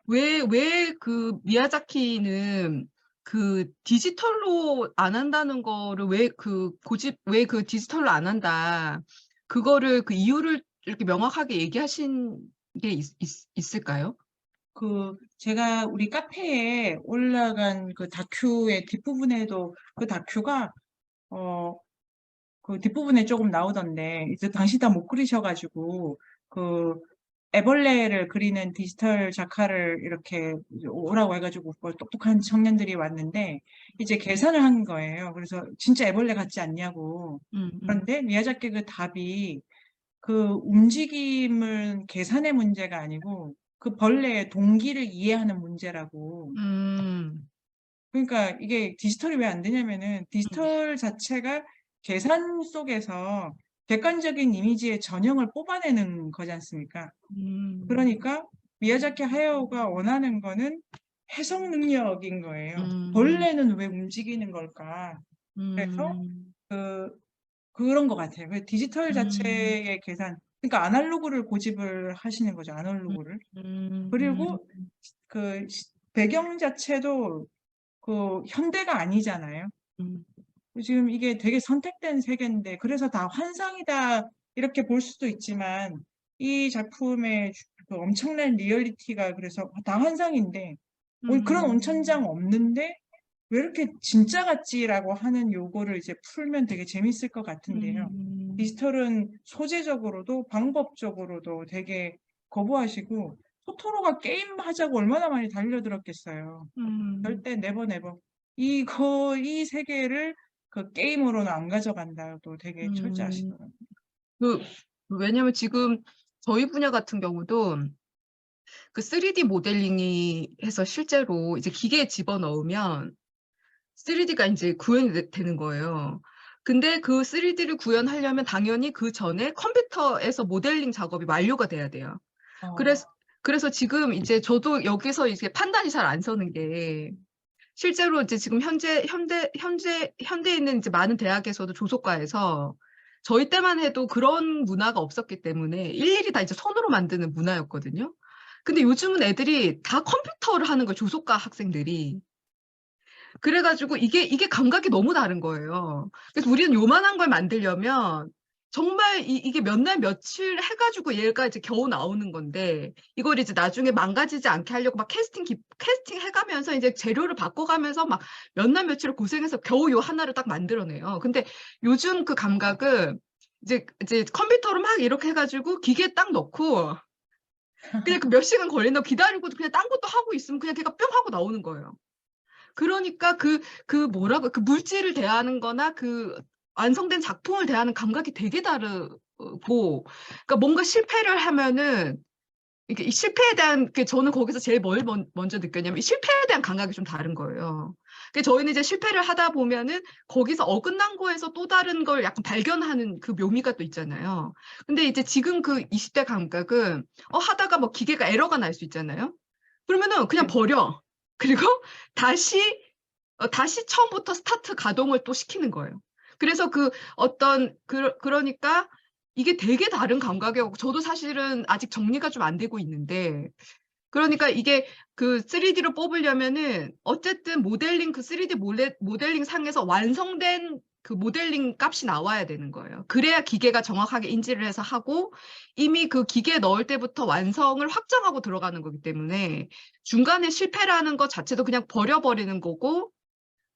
왜 그 미야자키는 그 디지털로 안 한다는 거를 왜 그 고집 왜 그 디지털로 안 한다. 그거를 그 이유를 이렇게 명확하게 얘기하신 게 있을까요? 제가 우리 카페에 올라간 그 다큐의 뒷부분에도 그 다큐가 어 그 뒷부분에 조금 나오던데 이제 당시 다 못 그리셔가지고 그 애벌레를 그리는 디지털 작가를 이렇게 이제 오라고 해가지고 뭐 똑똑한 청년들이 왔는데 이제 계산을 한 거예요. 그래서 진짜 애벌레 같지 않냐고. 음. 그런데 미야자키 그 답이 그 움직임은 계산의 문제가 아니고 그 벌레의 동기를 이해하는 문제라고. 음. 그러니까 이게 디지털이 왜 안 되냐면은 음. 디지털 자체가 계산 속에서 객관적인 이미지의 전형을 뽑아내는 거지 않습니까? 음. 그러니까 미야자키 하야오가 원하는 거는 해석 능력인 거예요. 음. 벌레는 왜 움직이는 걸까? 그래서 음. 그 그런 것 같아요. 그 디지털 음. 자체의 계산, 그러니까 아날로그를 고집을 하시는 거죠. 아날로그를. 음. 그리고 그 배경 자체도 그 현대가 아니잖아요. 음. 지금 이게 되게 선택된 세계인데 그래서 다 환상이다 이렇게 볼 수도 있지만 이 작품의 그 엄청난 리얼리티가 그래서 다 환상인데 그런 온천장 음. 없는데 왜 이렇게 진짜 같지라고 하는 요거를 이제 풀면 되게 재밌을 것 같은데요. 음. 디지털은 소재적으로도 방법적으로도 되게 거부하시고 토토로가 게임 하자고 얼마나 많이 달려들었겠어요. 음. 절대 네버 네버. 이 세계를 그 게임으로는 안 가져간다고 되게 음. 철저하시더라고요. 그 왜냐면 지금 저희 분야 같은 경우도 그 3D 모델링이 해서 실제로 이제 기계에 집어넣으면 3D가 인제 구현이 되는 거예요. 근데 그 3D를 구현하려면 당연히 그전에 컴퓨터에서 모델링 작업이 완료가 돼야 돼요. 어, 그래서 지금 이제 저도 여기서 이제 판단이 잘 안 서는 게 실제로 이제 지금 현대에 있는 이제 많은 대학에서도 조속과에서 저희 때만 해도 그런 문화가 없었기 때문에 일일이 다 이제 손으로 만드는 문화였거든요. 근데 요즘은 애들이 다 컴퓨터를 하는 거예요, 조속과 학생들이. 그래 가지고 이게 감각이 너무 다른 거예요. 그래서 우리는 요만한 걸 만들려면 정말 이게 몇 날 며칠 해 가지고 얘가 이제 겨우 나오는 건데 이걸 이제 나중에 망가지지 않게 하려고 막 캐스팅 해 가면서 이제 재료를 바꿔 가면서 막 몇 날 며칠을 고생해서 겨우 요 하나를 딱 만들어내요. 근데 요즘 그 감각은 이제 컴퓨터로 막 이렇게 해 가지고 기계에 딱 넣고 그냥 그 몇 시간 걸린다고 기다리고도 그냥 딴 것도 하고 있으면 그냥 걔가 뿅 하고 나오는 거예요. 그러니까 뭐라고 그 물질을 대하는 거나 그 완성된 작품을 대하는 감각이 되게 다르고 그러니까 뭔가 실패를 하면은 이게 이 실패에 대한 저는 거기서 제일 뭘 먼저 느꼈냐면 이 실패에 대한 감각이 좀 다른 거예요. 저희는 이제 실패를 하다 보면은 거기서 어긋난 거에서 또 다른 걸 약간 발견하는 그 묘미가 또 있잖아요. 근데 이제 지금 그 20대 감각은 하다가 뭐 기계가 에러가 날 수 있잖아요. 그러면은 그냥 네. 버려. 그리고 다시 다시 처음부터 스타트 가동을 또 시키는 거예요. 그래서 그 어떤 그러니까 이게 되게 다른 감각이어 갖고 저도 사실은 아직 정리가 좀 안 되고 있는데 그러니까 이게 그 3D로 뽑으려면은 어쨌든 모델링 그 3D 모델링 상에서 완성된 그 모델링 값이 나와야 되는 거예요. 그래야 기계가 정확하게 인지를 해서 하고 이미 그 기계에 넣을 때부터 완성을 확정하고 들어가는 거기 때문에 중간에 실패라는 것 자체도 그냥 버려 버리는 거고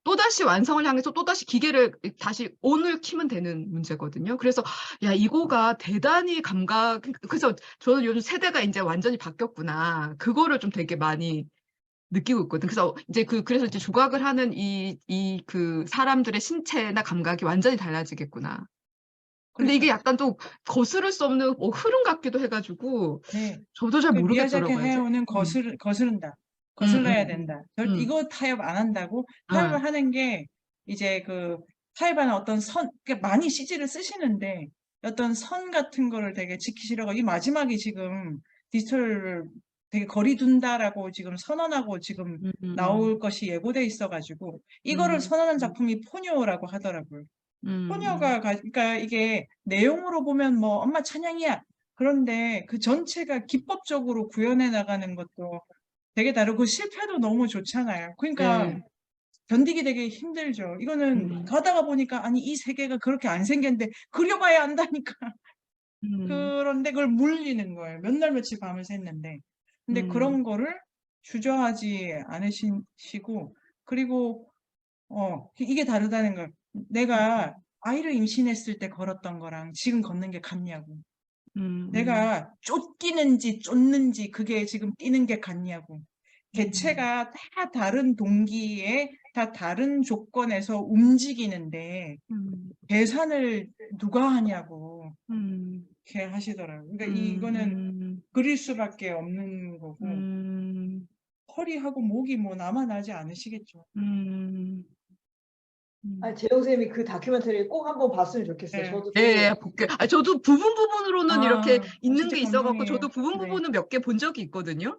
또다시 완성을 향해서 또다시 기계를 다시 on을 키면 되는 문제거든요. 그래서 '야 이거가 대단히 감각' 그래서 저는 요즘 세대가 인제 완전히 바뀌었구나. 그거를 좀 되게 많이 느끼고 있거든요. 그래서 이제 그래서 이제 조각을 하는 그 사람들의 신체나 감각이 완전히 달라지겠구나. 근데 이게 그렇죠. 약간 또 거스를 수 없는 흐름 같기도 해 가지고 네. 저도 잘 그 미야자키 모르겠더라고요 아직. 하야오는 거스른다. 거슬러야 음음음. 된다. 음. 이거 타협 안 한다고 예. 타협을 하는 게 이제 타협하는 어떤 많이 CG를 쓰시는데 어떤 선 같은 거를 되게 지키시려고 이 마지막에 지금 디지털을 되게 거리 둔다라고 지금 선언하고 지금 음음음. 나올 것이 예고돼 있어가지고 이거를 음. 선언한 작품이 포뇨라고 하더라고요. 음. 소녀가 그러니까 이게 내용으로 보면 뭐 엄마 찬양이야. 그런데 그 전체가 기법적으로 구현해 나가는 것도 되게 다르고 실패도 너무 좋잖아요. 그러니까 네. 견디기 되게 힘들죠. 이거는 음. 가다가 보니까 아니 이 세계가 그렇게 안 생겼는데 그려봐야 안다니까. 음. 그런데 그걸 물리는 거예요. 몇 날 며칠 밤을 샜는데. 근데 음. 그런 거를 주저하지 않으시고 그리고 이게 다르다는 걸 내가 아이를 임신했을 때 걸었던 거랑 지금 걷는 게 같냐고. 음. 내가 쫓기는지 쫓는지 그게 지금 뛰는 게 같냐고. 음. 개체가 다 다른 동기에 다 다른 조건에서 움직이는데 음. 계산을 누가 하냐고 음. 이렇게 하시더라고요. 그러니까 음. 이거는 음. 그릴 수밖에 없는 거고 음. 허리하고 목이 뭐 남아나지 않으시겠죠. 음. 아니, 재영 쌤이 그 다큐멘터리 꼭 한번 봤으면 좋겠어요. 네. 저도 예, 되게 볼게요. 저도 부분으로는 이렇게 있는 진짜 게 있어갖고 감동이에요. 저도 네. 부분은 몇 개 본 적이 있거든요.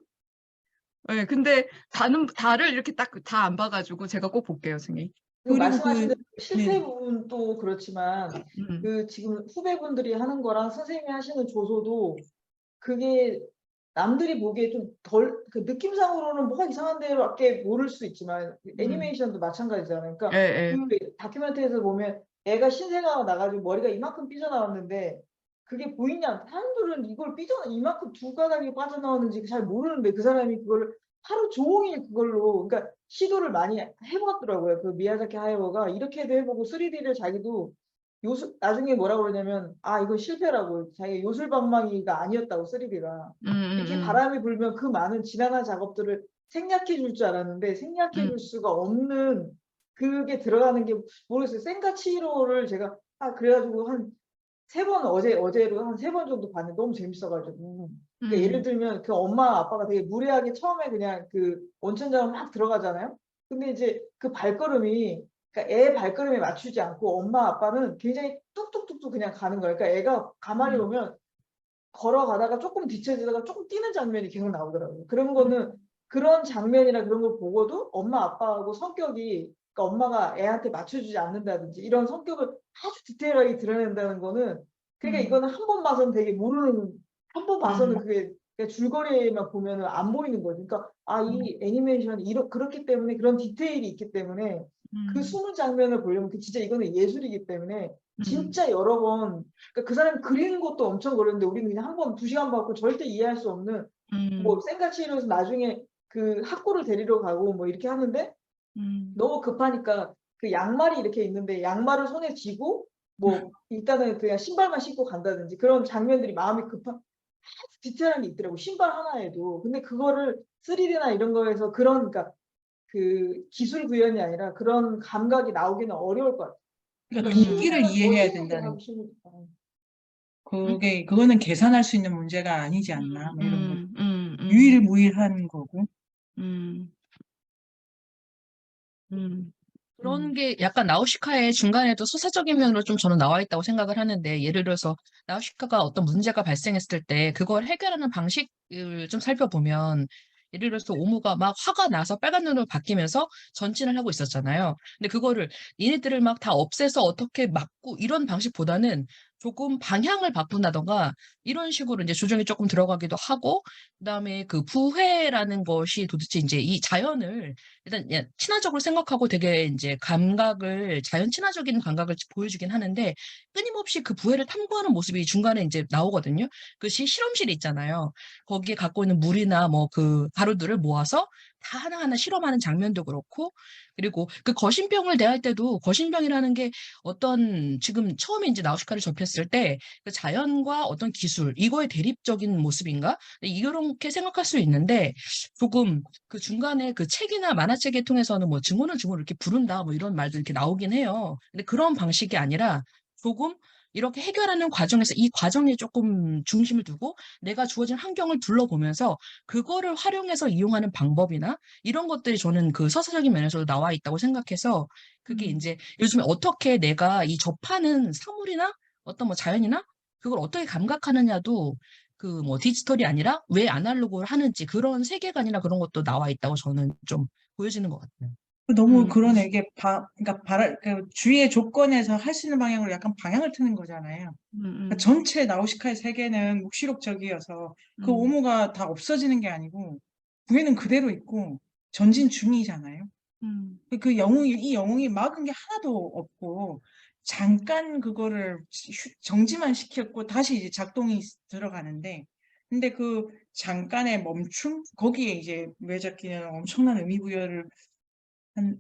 예, 근데 다를 이렇게 딱 다 안 봐가지고 제가 꼭 볼게요, 선생님. 그 그리고 말씀하신 대로 실패 네. 부분도 그렇지만 음. 그 지금 후배분들이 하는 거랑 선생님이 하시는 조소도 그게 남들이 보기에 좀 덜 그 느낌상으로는 뭐가 이상한데밖에 모를 수 있지만 애니메이션도 마찬가지잖아요. 예, 그러니까 예. 그 다큐멘터리에서 보면 애가 신생아가 나가지고 머리가 이만큼 삐져나왔는데 그게 보이냐? 사람들은 이걸 이만큼 두 가닥이 빠져나오는지 잘 모르는데 그 사람이 그거를 하루 종일 그걸로 그러니까 시도를 많이 해봤더라고요. 그 미야자키 하야오가 이렇게도 해보고 3D를 자기도 나중에 뭐라고 그러냐면 이건 실패라고 자기 요술방망이가 아니었다고 3D가 이렇게 바람이 불면 그 많은 지난한 작업들을 생략해 줄 줄 알았는데 생략해 줄 수가 없는 그게 들어가는 게 모르겠어요. 센과 치히로를 제가 그래가지고 한 3번 어제로 한 3번 정도 봤는데 너무 재밌어가지고 그러니까 예를 들면 그 엄마 아빠가 되게 무례하게 처음에 그냥 그 원천장을 막 들어가잖아요. 근데 이제 그 발걸음이 그러니까 애 발걸음에 맞추지 않고 엄마 아빠는 굉장히 뚝뚝뚝뚝 그냥 가는 거예요. 그러니까 애가 가만히 보면 걸어가다가 조금 뒤처지다가 조금 뛰는 장면이 계속 나오더라고요. 그런 거는 그런 장면이나 그런 걸 보고도 엄마 아빠하고 성격이 그러니까 엄마가 애한테 맞춰주지 않는다든지 이런 성격을 아주 디테일하게 드러낸다는 거는 그러니까 이거는 한 번 봐서는 되게 모르는 한 번 봐서는 그게 그냥 줄거리에만 보면은 안 보이는 거죠. 그러니까 이 애니메이션이 그렇기 때문에 그런 디테일이 있기 때문에 그 숨은 장면을 보려면 진짜 이거는 예술이기 때문에 진짜 여러 번 그러니까 그 사람이 그리는 것도 엄청 그렸는데 우리는 그냥 한 번 2시간 받고 절대 이해할 수 없는 뭐 생가치로서 나중에 그 학고를 데리러 가고 뭐 이렇게 하는데 너무 급하니까 그 양말이 이렇게 있는데 양말을 손에 쥐고 뭐 일단은 그냥 신발만 신고 간다든지 그런 장면들이 마음이 급한 아주 디테일한 게 있더라고 신발 하나에도. 근데 그거를 3D나 이런 거에서 그러니까 그 기술 구현이 아니라 그런 감각이 나오기는 어려울 것 같아요. 그러니까 그러니까 동기를 쉬우면 이해해야 쉬운 게 된다는 하기 쉬우니까. 그거는 계산할 수 있는 문제가 아니지 않나 뭐 이런 거 유일무이한 거고 음. 그런 게 약간 나우시카의 중간에도 소사적인 면으로 좀 저는 나와 있다고 생각을 하는데, 예를 들어서 나우시카가 어떤 문제가 발생했을 때 그걸 해결하는 방식을 좀 살펴보면, 예를 들어서 오무가 막 화가 나서 빨간 눈으로 바뀌면서 전진을 하고 있었잖아요. 근데 그거를 얘네들을 막 다 없애서 어떻게 막고 이런 방식보다는 조금 방향을 바꾼다던가 이런 식으로 이제 조정이 조금 들어가기도 하고, 그다음에 그 부회라는 것이 도대체 이제 이 자연을 일단 친화적으로 생각하고 되게 이제 자연 친화적인 감각을 보여주긴 하는데, 끊임없이 그 부해를 탐구하는 모습이 중간에 이제 나오거든요. 그 실험실이 있잖아요. 거기에 갖고 있는 물이나 뭐 그 가루들을 모아서 다 하나하나 실험하는 장면도 그렇고, 그리고 그 거신병을 대할 때도 거신병이라는 게 어떤 지금 처음에 이제 나우시카를 접했을 때 그 자연과 어떤 기술 이거의 대립적인 모습인가? 이렇게 생각할 수 있는데, 조금 그 중간에 그 책이나 만화책을 통해서는 뭐 증오는 증오를 이렇게 부른다 뭐 이런 말도 이렇게 나오긴 해요. 근데 그런 방식이 아니라 조금 이렇게 해결하는 과정에서 이 과정에 조금 중심을 두고 내가 주어진 환경을 둘러보면서 그거를 활용해서 이용하는 방법이나 이런 것들이 저는 그 서사적인 면에서도 나와 있다고 생각해서, 그게 이제 요즘에 어떻게 내가 이 접하는 사물이나 어떤 뭐 자연이나 그걸 어떻게 감각하느냐도 그 뭐 디지털이 아니라 왜 아날로그를 하는지 그런 세계관이나 그런 것도 나와 있다고 저는 좀 보여지는 것 같아요. 너무 그러네. 이게 그러니까 그 주위의 조건에서 할 수 있는 방향으로 약간 방향을 트는 거잖아요. 그러니까 전체 나우시카의 세계는 묵시록적이어서 그 오모가 다 없어지는 게 아니고 구애는 그대로 있고 전진 중이잖아요. 이 영웅이 막은 게 하나도 없고 잠깐 그거를 정지만 시켰고 다시 이제 작동이 들어가는데, 근데 그 잠깐의 멈춤 거기에 이제 미야자키는 엄청난 의미 부여를 한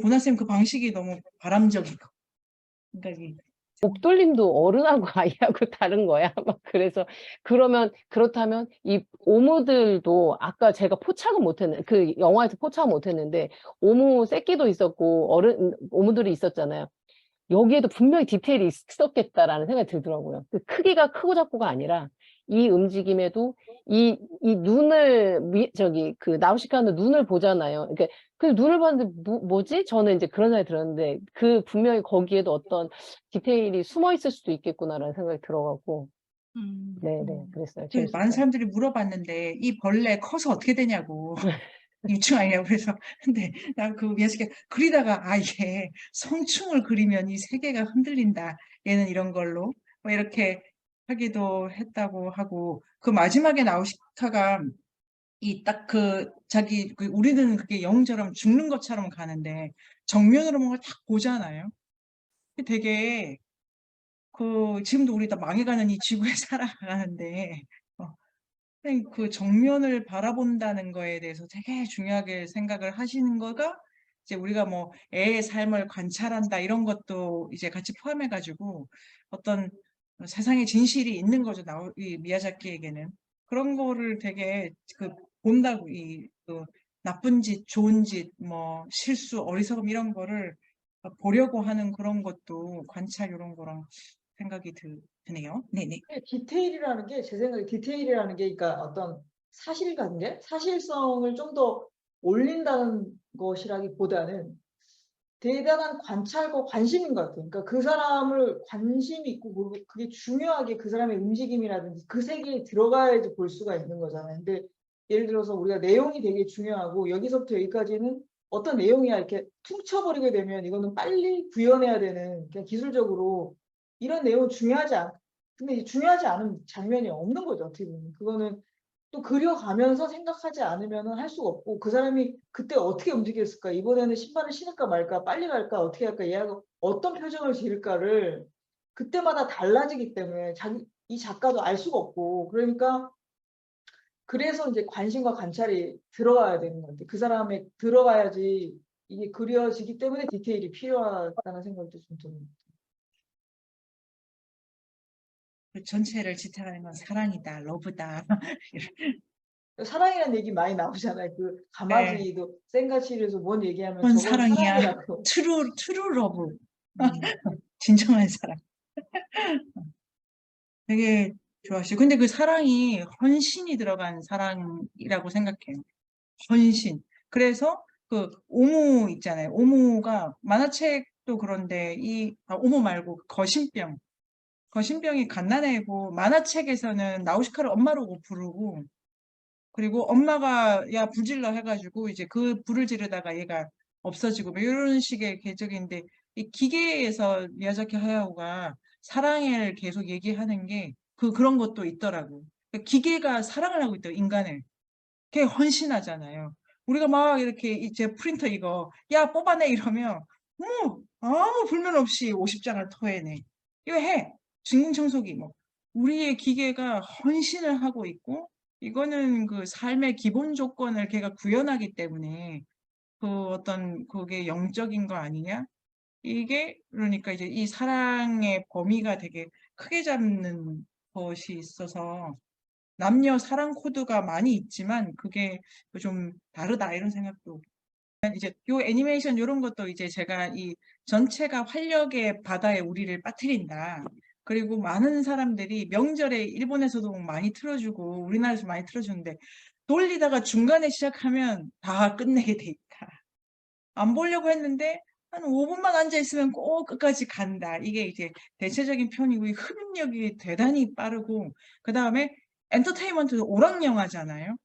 보나쌤 그 방식이 너무 바람직이고, 그러니까 목돌림도 어른하고 아이하고 다른 거야. 막 그래서 그렇다면 이 오무들도 아까 제가 포착은 못했는데 그 영화에서 포착은 못했는데 오무 새끼도 있었고 오무들이 있었잖아요. 여기에도 분명히 디테일이 있었겠다라는 생각이 들더라고요. 그 크기가 크고 작고가 아니라 이 움직임에도 이 눈을 그 나우시카는 눈을 보잖아요. 그러니까 그 눈을 봤는데 뭐지? 저는 이제 그런 생각이 들었는데 그 분명히 거기에도 어떤 디테일이 숨어 있을 수도 있겠구나라는 생각이 들어가고 네네 그랬어요. 많은 재밌었어요. 사람들이 물어봤는데 이 벌레 커서 어떻게 되냐고 유충 아니냐고. 그래서 근데 나 그 미야자키가 그리다가 이게 성충을 그리면 이 세계가 흔들린다, 얘는 이런 걸로 뭐 이렇게 하기도 했다고 하고, 그 마지막에 나우시카가 이 딱 그 자기 우리는 그게 영웅처럼 죽는 것처럼 가는데 정면으로 뭔가 딱 보잖아요. 되게 지금도 우리 다 망해가는 이 지구에 살아가는데 그 정면을 바라본다는 거에 대해서 되게 중요하게 생각을 하시는 거가 이제 우리가 뭐 애의 삶을 관찰한다 이런 것도 이제 같이 포함해가지고 어떤 세상에 진실이 있는 거죠. 이 미야자키에게는 그런 거를 되게 본다고, 그 나쁜 짓, 좋은 짓, 뭐 실수, 어리석음 이런 거를 보려고 하는 그런 것도 관찰 이런 거랑 생각이 드네요. 네네. 디테일이라는 게 제 생각에 디테일이라는 게 그러니까 어떤 사실관계, 사실성을 좀 더 올린다는 것이라기보다는 대단한 관찰과 관심인 것 같아요. 그러니까 그 사람을 관심이 있고 그게 중요하게 그 사람의 움직임이라든지 그 세계에 들어가야지 볼 수가 있는 거잖아요. 근데 예를 들어서 우리가 내용이 되게 중요하고 여기서부터 여기까지는 어떤 내용이야 이렇게 퉁쳐버리게 되면 이거는 빨리 구현해야 되는, 그냥 기술적으로 이런 내용은 근데 중요하지 않은 장면이 없는 거죠. 어떻게 보면 그거는 또 그려가면서 생각하지 않으면 할 수가 없고, 그 사람이 그때 어떻게 움직였을까, 이번에는 신발을 신을까 말까, 빨리 갈까, 어떻게 할까, 얘가 어떤 표정을 지을까를 그때마다 달라지기 때문에 이 작가도 알 수가 없고, 그러니까 그래서 이제 관심과 관찰이 들어가야 되는 건데 그 사람에 들어가야지 이게 그려지기 때문에 디테일이 필요하다는 생각도 좀 듭니다. 그 전체를 지탱하는 건 사랑이다, 러브다. 사랑이라는 얘기 많이 나오잖아요. 그 가마지도 센가치리에서 뭔 얘기하면 그건 저건 사랑이야. 사랑이라고. 트루 러브. 진정한 사랑. 되게 좋아하시고, 근데 그 사랑이 헌신이 들어간 사랑이라고 생각해요. 헌신. 그래서 그 오무 있잖아요. 오무가 만화책도 그런데 오무 말고 거신병이 갓난애고 만화책에서는 나우시카를 엄마라고 부르고, 그리고 엄마가 야 불질러 해가지고 이제 그 불을 지르다가 얘가 없어지고 뭐 이런 식의 계적인데, 이 기계에서 미야자키 하야오가 사랑을 계속 얘기하는 게 그런 것도 있더라고. 그러니까 기계가 사랑을 하고 있대요, 인간을. 그게 헌신하잖아요. 우리가 막 이렇게 이제 프린터 이거 야 뽑아내 이러면 아무 불면 없이 50장을 토해내. 이거 해. 진공청소기 뭐. 우리의 기계가 헌신을 하고 있고, 이거는 그 삶의 기본 조건을 걔가 구현하기 때문에 그 어떤 그게 영적인 거 아니냐? 이게 그러니까 이제 이 사랑의 범위가 되게 크게 잡는 것이 있어서 남녀 사랑 코드가 많이 있지만 그게 좀 다르다 이런 생각도. 이제 요 애니메이션 이런 것도 이제 제가 이 전체가 활력의 바다에 우리를 빠뜨린다. 그리고 많은 사람들이 명절에 일본에서도 많이 틀어주고 우리나라에서 많이 틀어주는데 돌리다가 중간에 시작하면 다 끝내게 돼 있다. 안 보려고 했는데 한 5분만 앉아 있으면 꼭 끝까지 간다. 이게 이제 대체적인 편이고 이 흡입력이 대단히 빠르고, 그 다음에 엔터테인먼트도 오락 영화잖아요.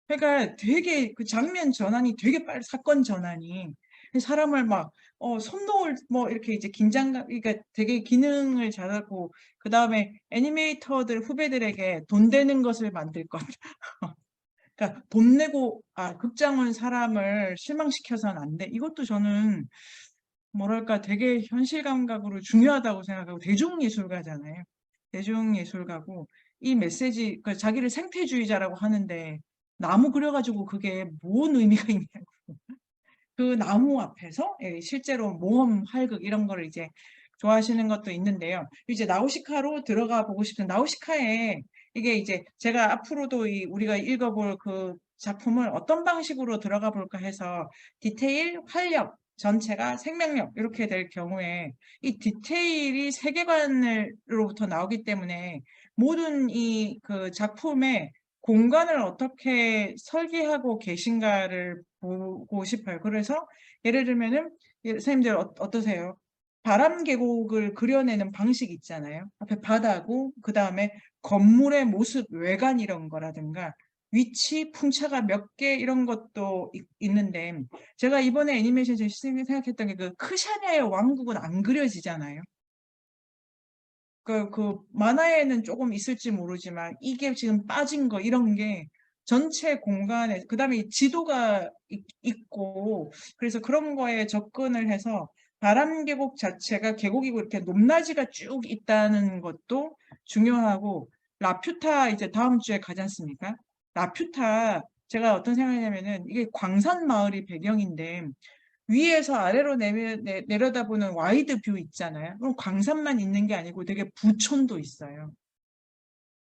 그러니까 되게 그 장면 전환이 되게 빨리, 사건 전환이 사람을 막 손놓을 뭐 이렇게 이제 긴장감, 그러니까 되게 기능을 잘하고, 그 다음에 애니메이터들 후배들에게 돈 되는 것을 만들 것. 그러니까 돈 내고 극장 온 사람을 실망시켜서는 안 돼. 이것도 저는 뭐랄까 되게 현실 감각으로 중요하다고 생각하고 대중예술가잖아요. 대중예술가고 이 메시지 자기를 생태주의자라고 하는데 나무 그려가지고 그게 뭔 의미가 있냐고. 그 나무 앞에서 실제로 모험, 활극 이런 거를 이제 좋아하시는 것도 있는데요. 이제 나우시카로 들어가 보고 싶은 나우시카에 이게 이제 제가 앞으로도 우리가 읽어볼 그 작품을 어떤 방식으로 들어가 볼까 해서 디테일, 활력, 전체가 생명력 이렇게 될 경우에 이 디테일이 세계관으로부터 나오기 때문에 모든 이 그 작품의 공간을 어떻게 설계하고 계신가를 보고 싶어요. 그래서 예를 들면은 선생님들 어떠세요? 바람 계곡을 그려내는 방식 있잖아요. 앞에 바다고 그 다음에 건물의 모습, 외관 이런 거라든가 위치, 풍차가 몇 개 이런 것도 있는데 제가 이번에 애니메이션 제일 생각했던 게 그 크샤냐의 왕국은 안 그려지잖아요. 그 만화에는 조금 있을지 모르지만 이게 지금 빠진 거 이런 게 전체 공간에 그다음에 지도가 있고 그래서 그런 거에 접근을 해서 바람 계곡 자체가 계곡이고 이렇게 높낮이가 쭉 있다는 것도 중요하고 라퓨타 이제 다음 주에 가지 않습니까? 라퓨타 제가 어떤 생각이냐면은 이게 광산 마을이 배경인데 위에서 아래로 내려다보는 와이드 뷰 있잖아요. 그럼 광산만 있는 게 아니고 되게 부촌도 있어요.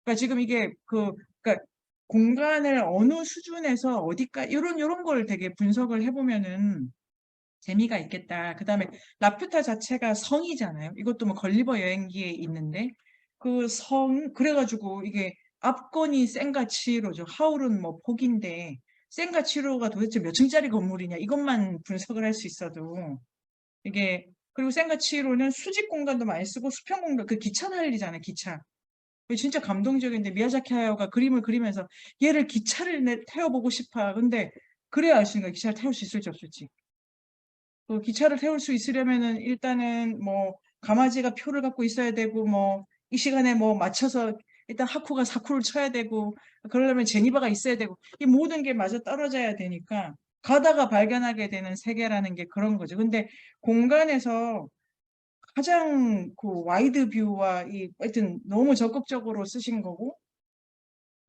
그러니까 지금 이게 그러니까 공간을 어느 수준에서 어디까 이런 걸 되게 분석을 해보면은 재미가 있겠다. 그 다음에 라퓨타 자체가 성이잖아요. 이것도 뭐 걸리버 여행기에 있는데 그 성 그래가지고 이게 압권이 센가치로죠. 하울은 뭐 폭인데 센가치로가 도대체 몇 층짜리 건물이냐 이것만 분석을 할 수 있어도 이게 그리고 센가치로는 수직 공간도 많이 쓰고 수평 공간 그 기차 날리잖아요. 기차. 그게 진짜 감동적인데 미야자키 하야오가 그림을 그리면서 얘를 기차를 태워보고 싶어. 근데 그래야 알 수 있는 거야. 기차를 태울 수 있을지 없을지. 그 기차를 태울 수 있으려면은 일단은 뭐 가마지가 표를 갖고 있어야 되고 뭐 이 시간에 뭐 맞춰서 일단 하쿠가 사쿠를 쳐야 되고 그러려면 제니바가 있어야 되고 이 모든 게 맞아 떨어져야 되니까 가다가 발견하게 되는 세계라는 게 그런 거죠. 근데 공간에서 가장 그 와이드 뷰와 하여튼 너무 적극적으로 쓰신 거고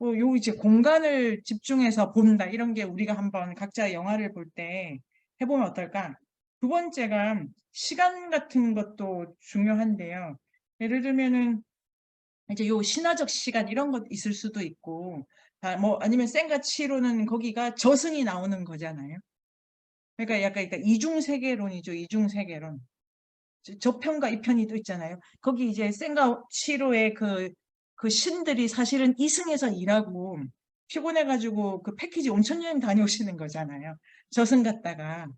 요 이제 공간을 집중해서 본다 이런 게 우리가 한번 각자 영화를 볼 때 해보면 어떨까? 두 번째가 시간 같은 것도 중요한데요. 예를 들면은 이제 요 신화적 시간 이런 것 있을 수도 있고 뭐 아니면 센가치로는 거기가 저승이 나오는 거잖아요. 그러니까 약간 이중세계론이죠. 이중세계론. 저편과 이편이 또 있잖아요. 거기 이제 센가치로의 그 신들이 사실은 이승에서 일하고 피곤해가지고 그 패키지 온천 여행 다녀오시는 거잖아요. 저승 갔다가.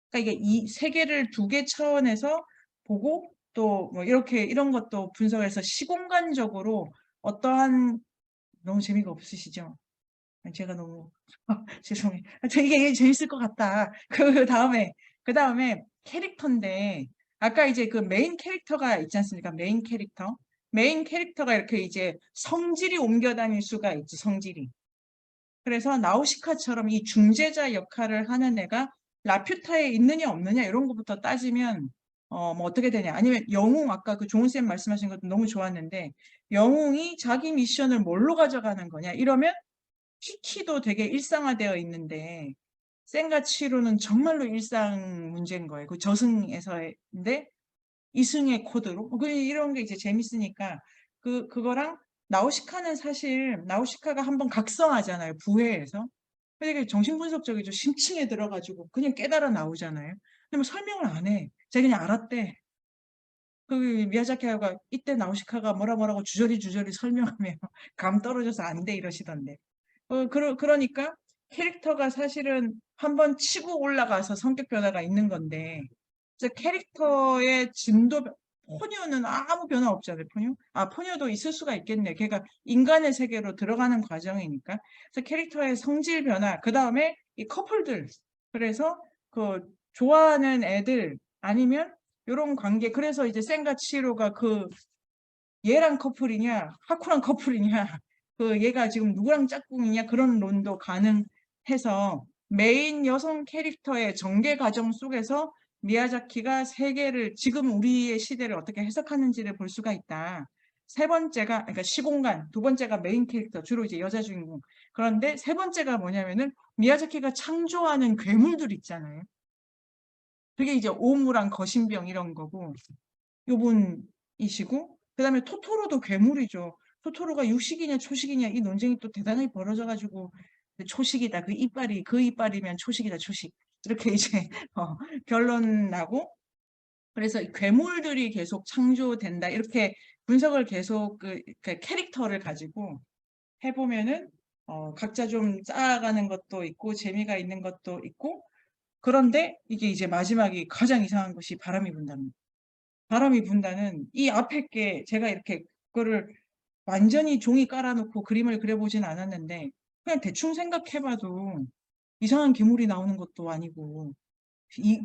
그러니까 이게 이 세계를 두 개 차원에서 보고 또 뭐 이렇게 이런 것도 분석해서 시공간적으로 어떠한 너무 재미가 없으시죠? 제가 너무 죄송해요. 이게 재밌을 것 같다. 그 다음에 캐릭터인데 아까 이제 그 메인 캐릭터가 있지 않습니까? 메인 캐릭터. 메인 캐릭터가 이렇게 이제 성질이 옮겨 다닐 수가 있지, 성질이. 그래서 나우시카처럼 이 중재자 역할을 하는 애가 라퓨타에 있느냐 없느냐 이런 것부터 따지면 뭐 어떻게 되냐. 아니면 영웅 아까 그 조은쌤 말씀하신 것도 너무 좋았는데 영웅이 자기 미션을 뭘로 가져가는 거냐 이러면 키키도 되게 일상화되어 있는데 센가치로는 정말로 일상 문제인 거예요. 그 저승에서인데 이승의 코드로 이런 게 이제 재밌으니까 그거랑 나우시카는 사실 나우시카가 한번 각성하잖아요. 부회에서. 되게 정신분석적이죠. 심층에 들어가지고 그냥 깨달아 나오잖아요. 근데 뭐 설명을 안 해. 자기 그냥 알았대. 그 미야자키 하야오가 이때 나우시카가 뭐라고 주저리 설명하면 감 떨어져서 안 돼 이러시던데. 그러니까 캐릭터가 사실은 한번 치고 올라가서 성격 변화가 있는 건데 캐릭터의 진도 포뇨는 아무 변화 없잖아요. 포뇨도 있을 수가 있겠네. 걔가 인간의 세계로 들어가는 과정이니까. 그래서 캐릭터의 성질 변화, 그 다음에 이 커플들. 그래서 그 좋아하는 애들 아니면 이런 관계. 그래서 이제 센과 치히로가 얘랑 커플이냐, 하쿠랑 커플이냐. 그 얘가 지금 누구랑 짝꿍이냐 그런 론도 가능해서 메인 여성 캐릭터의 전개 과정 속에서 미야자키가 세계를 지금 우리의 시대를 어떻게 해석하는지를 볼 수가 있다. 세 번째가 그러니까 시공간, 두 번째가 메인 캐릭터 주로 이제 여자 주인공. 그런데 세 번째가 뭐냐면은 미야자키가 창조하는 괴물들 있잖아요. 그게 이제 오무랑 거신병 이런 거고 요분이시고 그다음에 토토로도 괴물이죠. 토토로가 육식이냐 초식이냐 이 논쟁이 또 대단히 벌어져가지고 초식이다. 그 이빨이면 초식이다. 초식. 이렇게 이제 결론 나고 그래서 이 괴물들이 계속 창조된다. 이렇게 분석을 계속 그 캐릭터를 가지고 해보면은 각자 좀 쌓아가는 것도 있고 재미가 있는 것도 있고 그런데 이게 이제 마지막이 가장 이상한 것이 바람이 분다는 바람이 분다는 이 앞에 게 제가 이렇게 그거를 완전히 종이 깔아놓고 그림을 그려보진 않았는데 그냥 대충 생각해봐도 이상한 괴물이 나오는 것도 아니고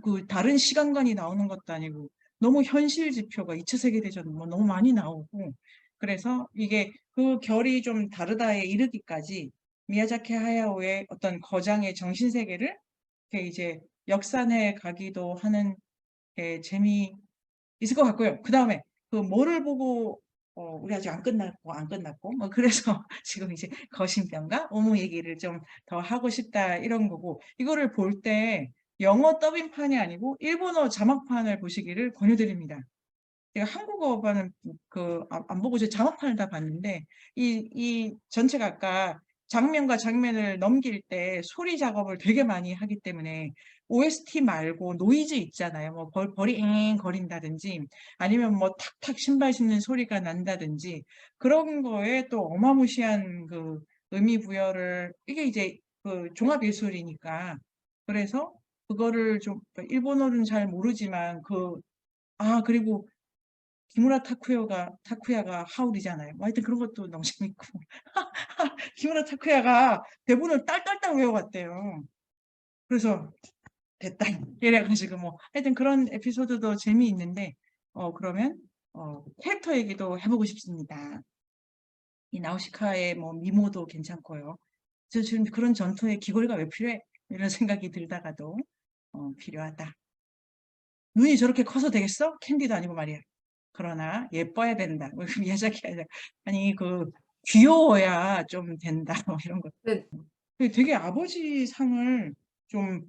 그 다른 시간관이 나오는 것도 아니고 너무 현실 지표가 2차 세계대전 뭐 너무 많이 나오고 그래서 이게 그 결이 좀 다르다에 이르기까지 미야자키 하야오의 어떤 거장의 정신세계를 이렇게 이제 역산해 가기도 하는 게 재미 있을 것 같고요. 그 다음에 그 뭐를 보고 우리 아직 안 끝났고 뭐 그래서 지금 이제 거신병과 오무 얘기를 좀 더 하고 싶다 이런 거고 이거를 볼 때 영어 더빙판이 아니고 일본어 자막판을 보시기를 권유드립니다. 제가 한국어版은 안 보고 제 자막판을 다 봤는데 이 전체가 아까 장면과 장면을 넘길 때 소리 작업을 되게 많이 하기 때문에 OST 말고 노이즈 있잖아요. 뭐 벌이 엥 거린다든지 아니면 뭐 탁탁 신발 신는 소리가 난다든지 그런 거에 또 어마무시한 그 의미 부여를 이게 이제 그 종합 예술이니까 그래서 그거를 좀 일본어는 잘 모르지만 그리고 기무라 타쿠야가 하울이잖아요. 뭐 하여튼 그런 것도 너무 재밌고 기무라 타쿠야가 대본을 딸딸딸 외워갔대요. 그래서 됐다 이래가지고 뭐 하여튼 그런 에피소드도 재미있는데 그러면 캐릭터 얘기도 해보고 싶습니다. 이 나우시카의 뭐 미모도 괜찮고요. 저 지금 그런 전투에 귀걸이가 왜 필요해? 이런 생각이 들다가도 필요하다. 눈이 저렇게 커서 되겠어? 캔디도 아니고 말이야. 그러나 예뻐야 된다. 미야자키 아니 귀여워야 좀 된다. 뭐 이런 것. 네. 되게 아버지 상을 좀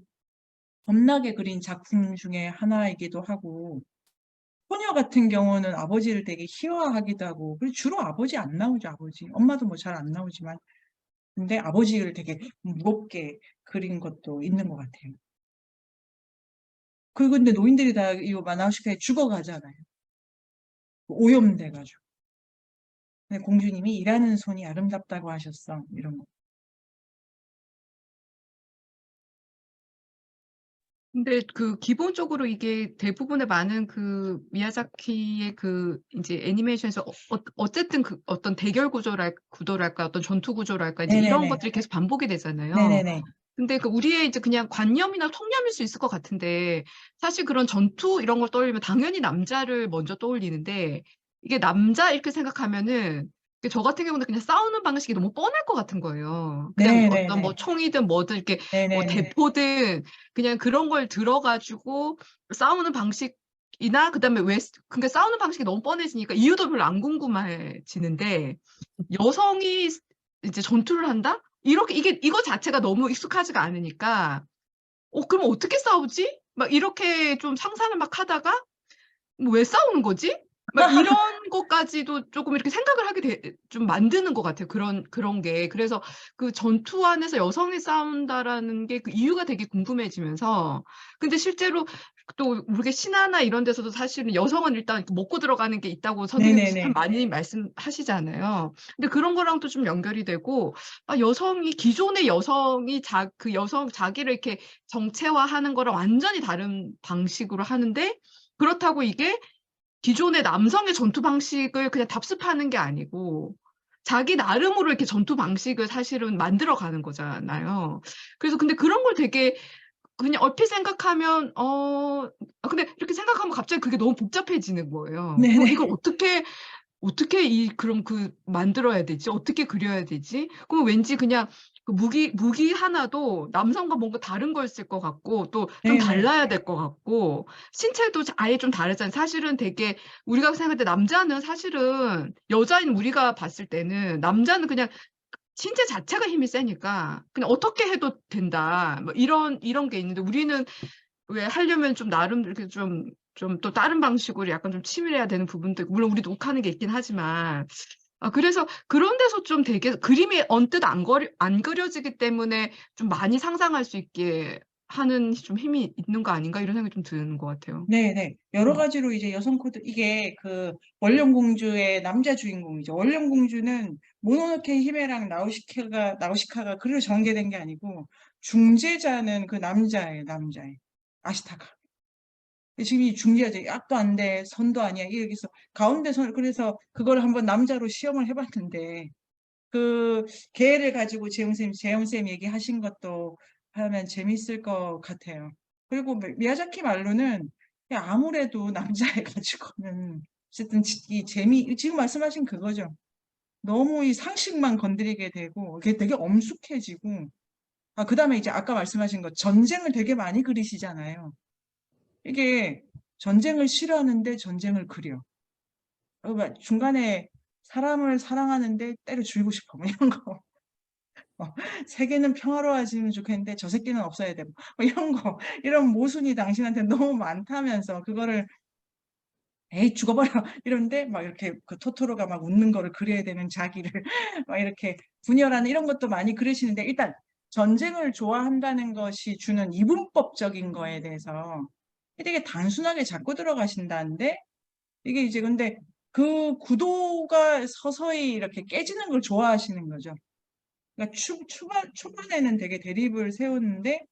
겁나게 그린 작품 중에 하나이기도 하고 소녀 같은 경우는 아버지를 되게 희화하기도 하고 그리고 주로 아버지 안 나오죠. 아버지. 엄마도 뭐 잘 안 나오지만 근데 아버지를 되게 무겁게 그린 것도 있는 것 같아요. 근데 노인들이 다 이거 나우시카에 죽어가잖아요. 오염돼가지고. 근데 공주님이 일하는 손이 아름답다고 하셨어. 이런 거. 근데 기본적으로 이게 대부분의 많은 미야자키의 이제 애니메이션에서 어쨌든 어떤 대결 구도랄까 어떤 전투 구조랄까 이제 이런 네네네. 것들이 계속 반복이 되잖아요. 네네네. 근데 우리의 이제 그냥 관념이나 통념일 수 있을 것 같은데 사실 그런 전투 이런 걸 떠올리면 당연히 남자를 먼저 떠올리는데 이게 남자 이렇게 생각하면은 저 같은 경우는 그냥 싸우는 방식이 너무 뻔할 것 같은 거예요. 그냥 어떤 뭐 네네네. 총이든 뭐든 이렇게 뭐 네네네. 대포든 그냥 그런 걸 들어가지고 싸우는 방식이나 그다음에 그러니까 싸우는 방식이 너무 뻔해지니까 이유도 별로 안 궁금해지는데 여성이 이제 전투를 한다? 이거 자체가 너무 익숙하지가 않으니까 그럼 어떻게 싸우지? 막 이렇게 좀 상상을 막 하다가 뭐 왜 싸우는 거지? 막 이런 것까지도 조금 이렇게 생각을 하게 좀 만드는 것 같아요. 그런 게. 그래서 그 전투 안에서 여성이 싸운다라는 게 그 이유가 되게 궁금해지면서 근데 실제로 또 우리가 신화나 이런 데서도 사실은 여성은 일단 먹고 들어가는 게 있다고 선생님이 참 네네네. 많이 말씀하시잖아요. 근데 그런 거랑도 좀 연결이 되고 기존의 여성이 자기를 이렇게 정체화하는 거랑 완전히 다른 방식으로 하는데 그렇다고 이게 기존의 남성의 전투 방식을 그냥 답습하는 게 아니고 자기 나름으로 이렇게 전투 방식을 사실은 만들어 가는 거잖아요. 그래서 근데 그런 걸 되게 그냥 얼핏 생각하면 근데 이렇게 생각하면 갑자기 그게 너무 복잡해지는 거예요. 네네. 이걸 어떻게 어떻게 그럼 만들어야 되지? 어떻게 그려야 되지? 그럼 왠지 그냥 그 무기 하나도 남성과 뭔가 다른 거였을 것 같고, 또 좀 네네. 달라야 될 것 같고, 신체도 아예 좀 다르잖아요. 사실은 되게 우리가 생각할 때 남자는 사실은 여자인 우리가 봤을 때는 남자는 그냥 신체 자체가 힘이 세니까 그냥 어떻게 해도 된다. 뭐 이런 게 있는데 우리는 왜 하려면 좀 나름 이렇게 좀 또 다른 방식으로 약간 좀 치밀해야 되는 부분도 있고, 물론 우리도 욱하는 게 있긴 하지만, 그래서 그런 데서 좀 되게 그림이 언뜻 안 그려지기 때문에 좀 많이 상상할 수 있게 하는 좀 힘이 있는 거 아닌가 이런 생각이 좀 드는 것 같아요. 네네. 여러 가지로 이제 여성 코드, 이게 그 원령공주의 남자 주인공이죠. 원령공주는 모노노케 히메랑 나우시카가 그리로 전개된 게 아니고, 중재자는 그 남자예요, 남자애. 아시타카. 지금 이 중재자, 약도 안 돼, 선도 아니야. 여기서 가운데 선, 그래서 그걸 한번 남자로 시험을 해봤는데, 그 계를 가지고 재영쌤 얘기하신 것도 하면 재밌을 것 같아요. 그리고 미야자키 말로는 그냥 아무래도 남자애 가지고는 어쨌든 지금 말씀하신 그거죠. 너무 이 상식만 건드리게 되고 이게 되게 엄숙해지고, 그다음에 이제 아까 말씀하신 것, 전쟁을 되게 많이 그리시잖아요. 이게 전쟁을 싫어하는데 전쟁을 그려. 막 중간에 사람을 사랑하는데 때려 죽이고 싶어. 뭐 이런 거. 세계는 평화로워지면 좋겠는데 저 새끼는 없어야 되고. 뭐 이런 거. 이런 모순이 당신한테 너무 많다면서 그거를 에이 죽어버려 이런데 막 이렇게 그 토토로가 막 웃는 거를 그려야 되는 자기를 막 이렇게 분열하는 이런 것도 많이 그리시는데, 일단 전쟁을 좋아한다는 것이 주는 이분법적인 거에 대해서 되게 단순하게 잡고 들어가신다는데, 이게 이제 근데 그 구도가 서서히 이렇게 깨지는 걸 좋아하시는 거죠. 그러니까 초반에는 되게 대립을 세우는데,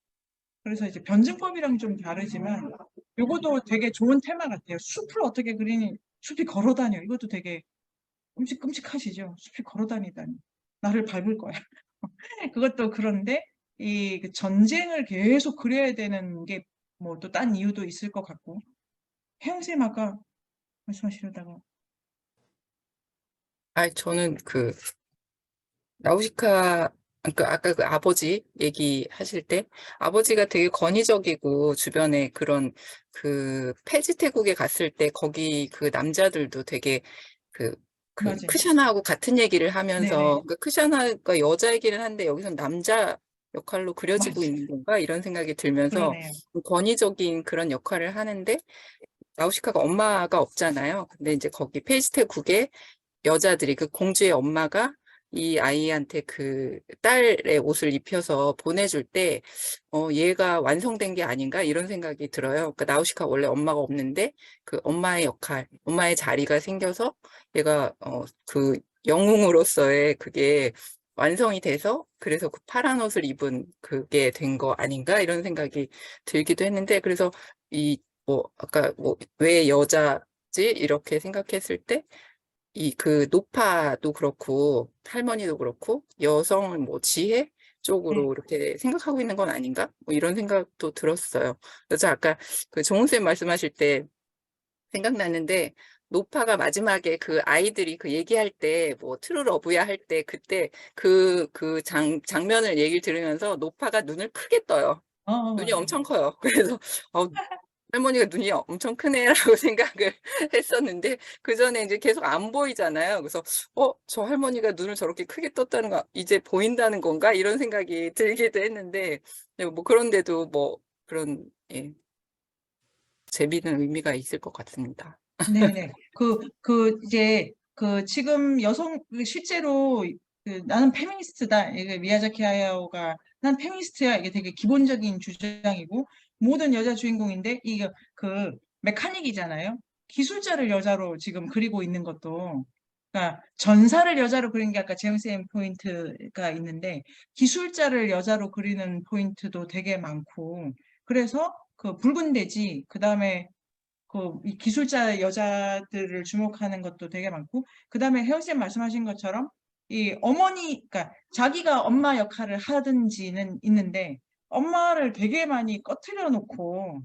그래서 이제 변증법이랑 좀 다르지만 요것도 되게 좋은 테마 같아요. 숲을 어떻게 그리니, 숲이 걸어다녀. 이것도 되게 끔찍하시죠. 숲이 걸어다니다니. 나를 밟을 거야. 그것도 그런데 그 전쟁을 계속 그려야 되는 게 뭐 또 딴 이유도 있을 것 같고. 혜영쌤 아까 말씀하시려다가. 저는 나우시카, 아까 그 아버지 얘기하실 때, 아버지가 되게 권위적이고, 주변에 폐지 태국에 갔을 때, 거기 그 남자들도 되게 맞아요. 크샤나하고 같은 얘기를 네네. 하면서, 크샤나가 여자 얘기를 하는데, 여기서 남자 역할로 그려지고 맞아요. 있는 건가? 이런 생각이 들면서, 그러네요. 권위적인 그런 역할을 하는데, 나우시카가 엄마가 없잖아요. 근데 이제 거기 페이지 태국에 여자들이, 그 공주의 엄마가 이 아이한테 그 딸의 옷을 입혀서 보내줄 때, 얘가 완성된 게 아닌가 이런 생각이 들어요. 그러니까 나우시카 원래 엄마가 없는데 그 엄마의 역할, 엄마의 자리가 생겨서 얘가 그 영웅으로서의 그게 완성이 돼서 그래서 그 파란 옷을 입은 그게 된 거 아닌가 이런 생각이 들기도 했는데, 그래서 아까 왜 여자지 이렇게 생각했을 때 노파도 그렇고 할머니도 그렇고 여성을 지혜 쪽으로 이렇게 생각하고 있는 건 아닌가? 이런 생각도 들었어요. 그래서 아까 그 종훈 쌤 말씀하실 때 생각났는데, 노파가 마지막에 그 아이들이 그 얘기할 때 트루 러브야 할 때 그때 장면을 얘기를 들으면서 노파가 눈을 크게 떠요. 눈이 맞아요. 엄청 커요. 그래서 할머니가 눈이 엄청 크네라고 생각을 했었는데, 그 전에 이제 계속 안 보이잖아요. 그래서 저 할머니가 눈을 저렇게 크게 떴다는 거 이제 보인다는 건가 이런 생각이 들기도 했는데, 그런데도 그런 재미있는 의미가 있을 것 같습니다. 네네. 이제, 지금 실제로, 나는 페미니스트다. 이게 미야자키 하야오가, 난 페미니스트야. 이게 되게 기본적인 주장이고, 모든 여자 주인공인데, 메카닉이잖아요. 기술자를 여자로 지금 그리고 있는 것도, 그러니까 전사를 여자로 그린 게 아까 재영쌤 포인트가 있는데, 기술자를 여자로 그리는 포인트도 되게 많고, 그래서 붉은 돼지, 그 다음에 이 기술자 여자들을 주목하는 것도 되게 많고, 그 다음에 혜원쌤 말씀하신 것처럼 이 그러니까 자기가 엄마 역할을 하든지는 있는데, 엄마를 되게 많이 꺼트려 놓고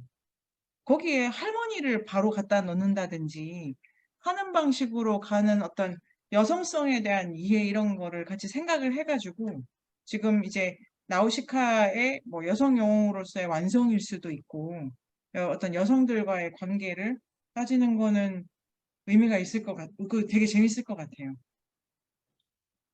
거기에 할머니를 바로 갖다 놓는다든지, 하는 방식으로 가는 어떤 여성성에 대한 이해 이런 거를 같이 생각을 해가지고 지금 이제 나우시카의 뭐 여성 영웅으로서의 완성일 수도 있고 어떤 여성들과의 관계를 따지는 거는 의미가 있을 것 그 되게 재밌을 것 같아요.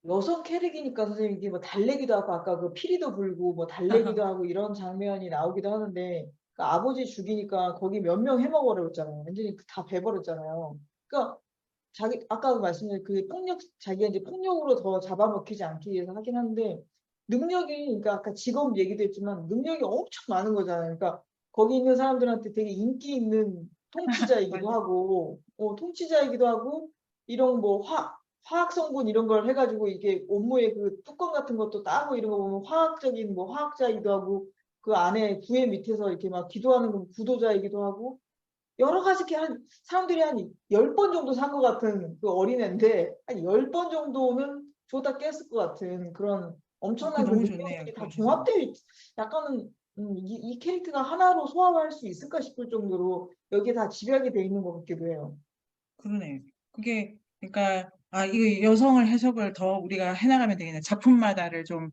여성 캐릭이니까 선생님 이게 뭐 달래기도 하고 아까 그 피리도 불고 뭐 달래기도 하고 이런 장면이 나오기도 하는데 그 아버지 죽이니까 거기 몇 명 해먹어버렸잖아요. 완전히 다 배버렸잖아요. 그러니까 자기 아까 말씀드린 그 폭력 자기가 이제 폭력으로 더 잡아먹히지 않기 위해서 하긴 하는데 능력이 그러니까 아까 직업 얘기도 했지만 능력이 엄청 많은 거잖아요. 그러니까 거기 있는 사람들한테 되게 인기 있는 통치자이기도 맞아요. 하고 통치자이기도 하고 이런 뭐 화학 성분 이런 걸 해가지고 이게 업무에 그 뚜껑 같은 것도 따고 이런 거 보면 화학적인 뭐 화학자이기도 하고 그 안에 부의 밑에서 이렇게 막 기도하는 건 구도자이기도 하고 여러 가지 이렇게 한 사람들이 한 10번 정도 산 것 같은 그 어린애인데 한 10번 정도는 줬다 깼을 것 같은 그런 그거 엄청난 그 너무 좋네요. 능력들이 다 그거. 종합되어 약간은 이 캐릭터가 하나로 소화할 수 있을까 싶을 정도로 여기에 다 집약이 돼 있는 것 같기도 해요. 그러네. 그게 그러니까 이거 여성을 해석을 더 우리가 해나가면 되겠네. 작품마다를 좀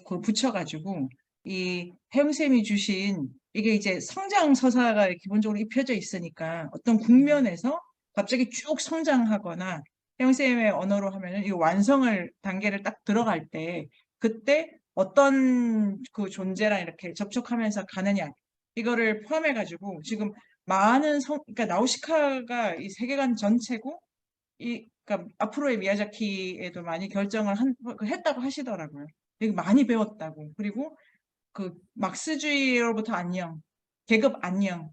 그 붙여가지고 이 혜영쌤이 주신 이게 이제 성장 서사가 기본적으로 입혀져 있으니까 어떤 국면에서 갑자기 쭉 성장하거나 혜영쌤의 언어로 하면은 이 완성을 단계를 딱 들어갈 때 그때 어떤 그 존재랑 이렇게 접촉하면서 가느냐 이거를 포함해가지고 지금 많은 그러니까 나우시카가 이 세계관 전체고 그러니까 앞으로의 미야자키에도 많이 결정을 했다고 하시더라고요. 되게 많이 배웠다고. 그리고 그 막스주의로부터 안녕, 계급 안녕,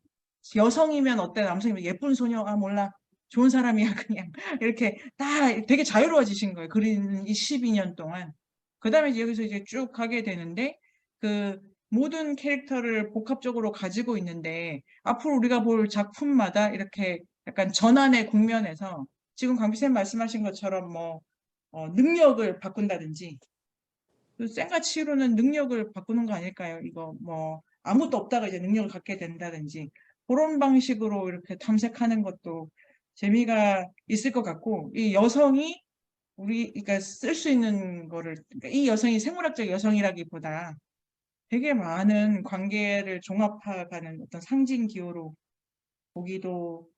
여성이면 어때, 남성이면 예쁜 소녀, 몰라, 좋은 사람이야 그냥 이렇게 다 되게 자유로워지신 거예요. 그린 이 12년 동안. 그다음에 여기서 이제 쭉 가게 되는데 그 모든 캐릭터를 복합적으로 가지고 있는데 앞으로 우리가 볼 작품마다 이렇게 약간 전환의 국면에서 지금 강비쌤 말씀하신 것처럼 뭐 능력을 바꾼다든지 그 센과 치히로는 능력을 바꾸는 거 아닐까요? 이거 뭐 아무것도 없다가 이제 능력을 갖게 된다든지 그런 방식으로 이렇게 탐색하는 것도 재미가 있을 것 같고 이 여성이 그러니까 쓸 수 있는 거를 그러니까 이 여성이 생물학적 여성이라기보다 되게 많은 관계를 종합해가는 어떤 상징 기호로 보기도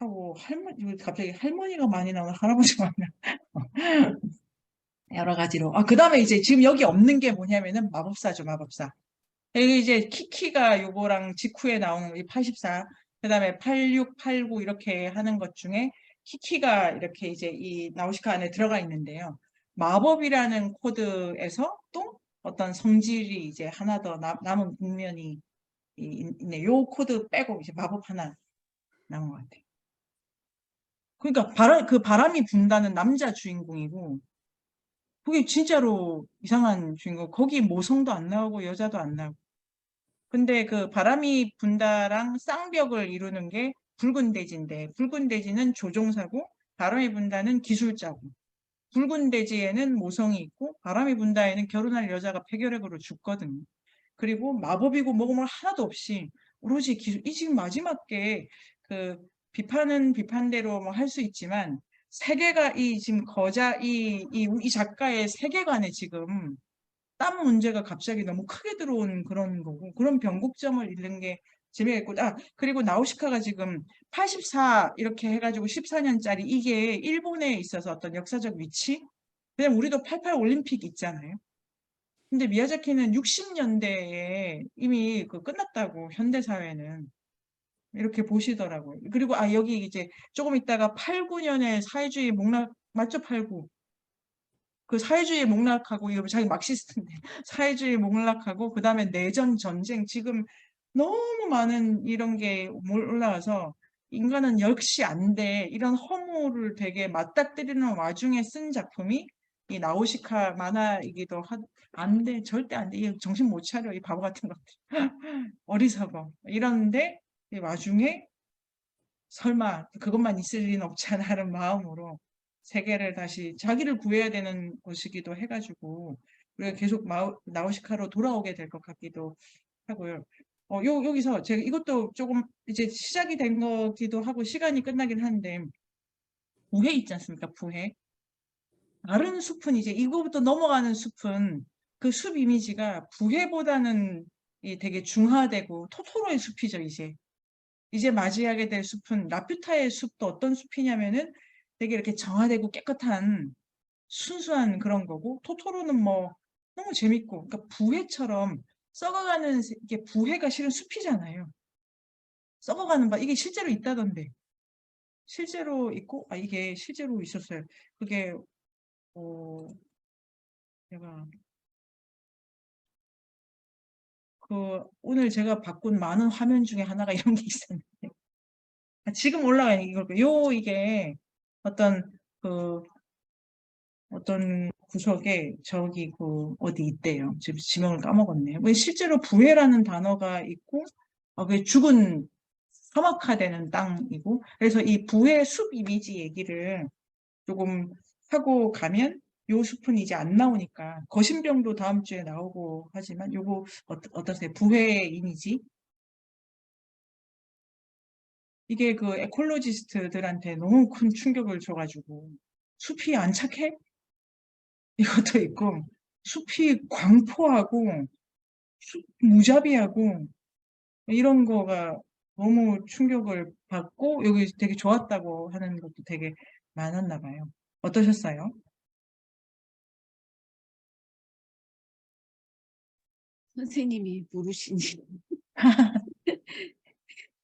하고 할머니 갑자기 할머니가 많이 나오나 할아버지가 많이 나오나 여러 가지로 그다음에 이제 지금 여기 없는 게 뭐냐면은 마법사죠. 마법사. 여기 이제 키키가 요거랑 직후에 나오는 이 84, 그다음에 86, 89 이렇게 하는 것 중에 키키가 이렇게 이제 이 나우시카 안에 들어가 있는데요. 마법이라는 코드에서 또 어떤 성질이 이제 하나 더 남은 국면이 있네. 요 코드 빼고 이제 마법 하나 남은 것 같아요. 그러니까 바람이 분다는 남자 주인공이고 그게 진짜로 이상한 주인공. 거기 모성도 안 나오고 여자도 안 나오고. 근데 그 바람이 분다랑 쌍벽을 이루는 게 붉은 돼지인데 붉은 돼지는 조종사고 바람이 분다는 기술자고 붉은 돼지에는 모성이 있고 바람이 분다에는 결혼할 여자가 폐결핵으로 죽거든요. 그리고 마법이고 뭐고 뭐 하나도 없이 오로지 기술. 이 지금 마지막 게 그 비판은 비판대로 뭐 할 수 있지만 세계가 이 지금 이 작가의 세계관에 지금 땀 문제가 갑자기 너무 크게 들어온 그런 거고 그런 변곡점을 잃는 게 재미가 있고 그리고 나우시카가 지금 84 이렇게 해가지고 14년짜리 이게 일본에 있어서 어떤 역사적 위치 그냥 우리도 88 올림픽 있잖아요. 근데 미야자키는 60년대에 이미 끝났다고 현대 사회는 이렇게 보시더라고요. 그리고 여기 이제 조금 있다가 89년에 사회주의 목락 맞죠? 89. 그 사회주의 목락하고 이거 자기 막시스트인데 사회주의 목락하고 그다음에 내전 전쟁 지금 너무 많은 이런 게 올라와서 인간은 역시 안 돼. 이런 허무를 되게 맞닥뜨리는 와중에 쓴 작품이 이 나우시카 만화이기도 안 돼. 절대 안 돼. 이 정신 못 차려. 이 바보 같은 것들. 어리석어. 이런데 이 와중에 설마 그것만 있을 리는 없잖아 하는 마음으로 세계를 다시 자기를 구해야 되는 것이기도 해가지고 우리가 계속 나우시카로 돌아오게 될 것 같기도 하고요. 여기서 제가 이것도 조금 이제 시작이 된 거기도 하고 시간이 끝나긴 하는데 부해 있지 않습니까? 부해. 다른 숲은 이제 이거부터 넘어가는 숲은 그 숲 이미지가 부해보다는 되게 중화되고 토토로의 숲이죠, 이제. 이제 맞이하게 될 숲은 라퓨타의 숲도 어떤 숲이냐면은 되게 이렇게 정화되고 깨끗한 순수한 그런 거고, 토토로는 뭐 너무 재밌고, 그러니까 부해처럼 썩어가는 이게 부해가 실은 숲이잖아요. 썩어가는 바 이게 실제로 있다던데. 실제로 있고, 이게 실제로 있었어요. 그게 제가 오늘 제가 바꾼 많은 화면 중에 하나가 이런 게 있었는데, 지금 올라가 있는 이게 어떤 구석에 저기 어디 있대요. 지금 지명을 까먹었네요. 왜 실제로 부해라는 단어가 있고, 그게 죽은 사막화되는 땅이고, 그래서 이 부해 숲 이미지 얘기를 조금 하고 가면 요 숲은 이제 안 나오니까, 거신병도 다음 주에 나오고 하지만 요거 어떠세요? 부해의 이미지? 이게 그 에콜로지스트들한테 너무 큰 충격을 줘가지고, 숲이 안 착해? 이것도 있고, 숲이 광포하고 숲 무자비하고 이런 거가 너무 충격을 받고 여기 되게 좋았다고 하는 것도 되게 많았나 봐요. 어떠셨어요? 선생님이 모르시니.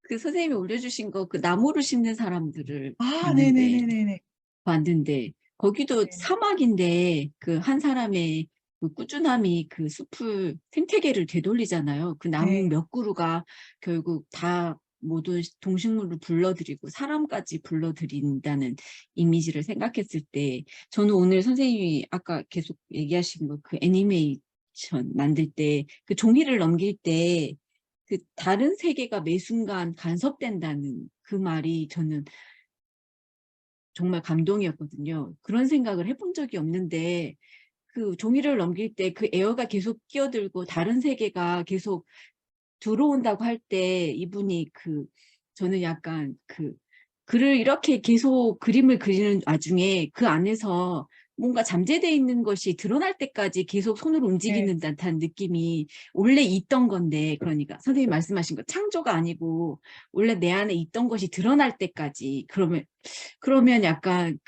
그 선생님이 올려주신 거, 그 나무를 심는 사람들을 네네네네네. 봤는데, 거기도 네. 사막인데, 그 한 사람의 그 꾸준함이 그 숲을 생태계를 되돌리잖아요. 그 나무 네. 몇 그루가 결국 다 모든 동식물을 불러들이고 사람까지 불러들인다는 이미지를 생각했을 때, 저는 오늘 선생님이 아까 계속 얘기하신 거, 그 애니메이션 만들 때, 그 종이를 넘길 때, 그 다른 세계가 매 순간 간섭된다는 그 말이 저는 정말 감동이었거든요. 그런 생각을 해본 적이 없는데, 그 종이를 넘길 때 그 에어가 계속 끼어들고 다른 세계가 계속 들어온다고 할 때 이분이 저는 약간 글을 이렇게 계속 그림을 그리는 와중에 그 안에서 뭔가 잠재되어 있는 것이 드러날 때까지 계속 손을 움직이는 듯한 느낌이 원래 있던 건데, 그러니까 선생님 말씀하신 거 창조가 아니고 원래 내 안에 있던 것이 드러날 때까지, 그러면 약간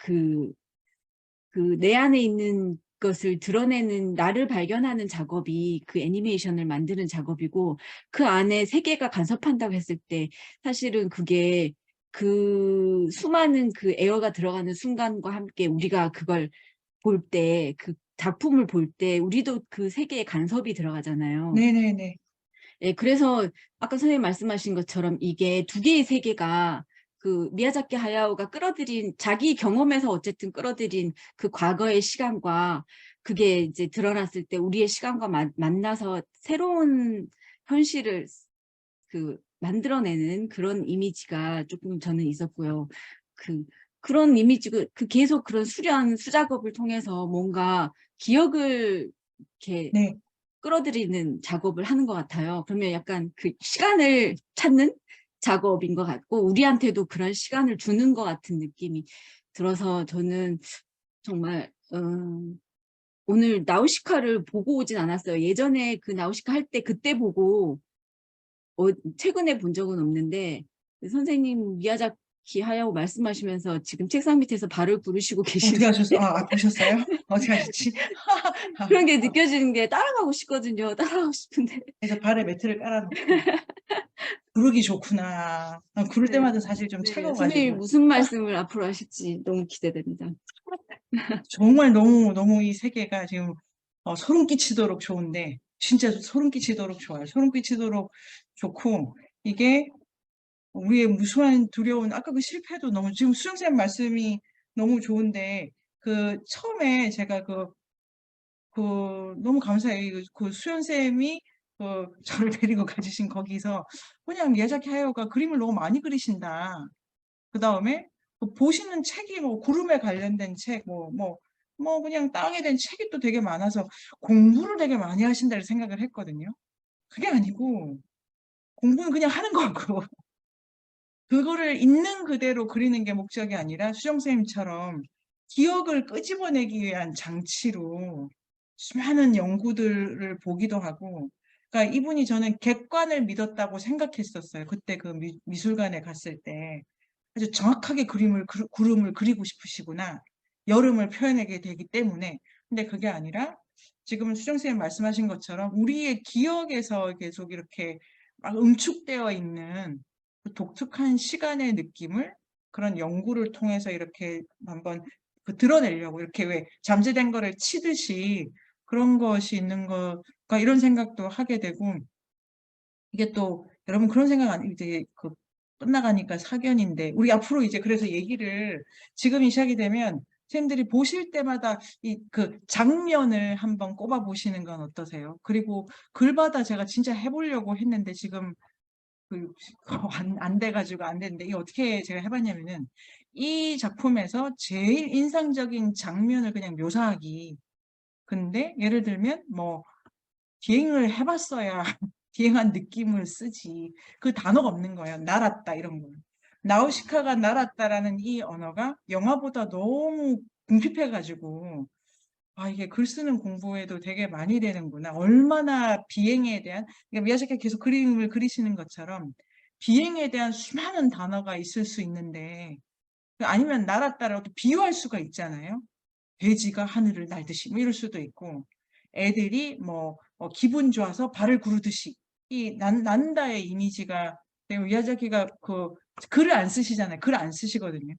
내 안에 있는 것을 드러내는, 나를 발견하는 작업이 그 애니메이션을 만드는 작업이고, 그 안에 세계가 간섭한다고 했을 때 사실은 그게 그 수많은 그 에어가 들어가는 순간과 함께 우리가 그걸 볼 때, 그 작품을 볼 때 우리도 그 세계에 간섭이 들어가잖아요. 네네네. 예, 그래서 아까 선생님 말씀하신 것처럼 이게 두 개의 세계가 그 미야자키 하야오가 끌어들인, 자기 경험에서 어쨌든 끌어들인 그 과거의 시간과 그게 이제 드러났을 때 우리의 시간과 만나서 새로운 현실을 만들어내는 그런 이미지가 조금 저는 있었고요. 그런 이미지, 계속 그런 수작업을 통해서 뭔가 기억을 이렇게 네. 끌어들이는 작업을 하는 것 같아요. 그러면 약간 그 시간을 찾는 작업인 것 같고, 우리한테도 그런 시간을 주는 것 같은 느낌이 들어서 저는 정말 오늘 나우시카를 보고 오진 않았어요. 예전에 그 나우시카 할 때 그때 보고 최근에 본 적은 없는데, 선생님 미야자키 하야오 말씀하시면서 지금 책상 밑에서 발을 부르시고 어떻게 계시는데 하셨어요? 보셨어요? 어떻게 하셨지? 그런 게 느껴지는 게, 따라가고 싶거든요. 따라가고 싶은데. 그래서 발에 매트를 깔아놓고 구르기 좋구나. 구를 때마다 사실 좀 선생님이 차가워가지고 무슨 말씀을 앞으로 하실지 너무 기대됩니다. 정말 너무 이 세계가 지금 소름 끼치도록 좋은데, 진짜 소름 끼치도록 좋아요. 소름 끼치도록 좋고, 이게 우리의 무수한 두려운, 아까 그 실패도 너무, 지금 수영쌤 말씀이 너무 좋은데, 처음에 제가 너무 감사해요. 그 수연쌤이 저를 데리고 가주신 거기서 그냥 미야자키 하야오가 그림을 너무 많이 그리신다. 그 다음에 보시는 책이 구름에 관련된 책, 그냥 땅에 대한 책이 또 되게 많아서 공부를 되게 많이 하신다고 생각을 했거든요. 그게 아니고 공부는 그냥 하는 거고 그거를 있는 그대로 그리는 게 목적이 아니라 수정 선생님처럼 기억을 끄집어내기 위한 장치로 수많은 연구들을 보기도 하고, 그러니까 이분이 저는 객관을 믿었다고 생각했었어요. 그때 그 미술관에 갔을 때 아주 정확하게 구름을 그리고 싶으시구나. 여름을 표현하게 되기 때문에. 근데 그게 아니라 지금 수정 선생님 말씀하신 것처럼 우리의 기억에서 계속 이렇게 막 응축되어 있는 그 독특한 시간의 느낌을 그런 연구를 통해서 이렇게 한번 그 드러내려고 이렇게 왜 잠재된 거를 치듯이 그런 것이 있는 것과 이런 생각도 하게 되고, 이게 또 여러분 그런 생각 안 이제 그 끝나가니까 사견인데 우리 앞으로 이제 그래서 얘기를 지금이 시작이 되면 선생님들이 보실 때마다 이 그 장면을 한번 꼽아 보시는 건 어떠세요? 그리고 글마다 제가 진짜 해보려고 했는데 지금 안 돼가지고 안 됐는데 이 어떻게 제가 해봤냐면은 이 작품에서 제일 인상적인 장면을 그냥 묘사하기. 근데 예를 들면 뭐 비행을 해봤어야 비행한 느낌을 쓰지. 그 단어가 없는 거예요. 날았다 이런 거. 나우시카가 날았다라는 이 언어가 영화보다 너무 궁핍해가지고 아 이게 글 쓰는 공부에도 되게 많이 되는구나. 얼마나 비행에 대한 그러니까 미야자키가 계속 그림을 그리시는 것처럼 비행에 대한 수많은 단어가 있을 수 있는데 아니면 날았다라고 또 비유할 수가 있잖아요. 돼지가 하늘을 날듯이 뭐 이럴 수도 있고 애들이 뭐 기분 좋아서 발을 구르듯이 이 난다의 이미지가 미야자키가 그 글을 안 쓰시잖아요. 글 안 쓰시거든요.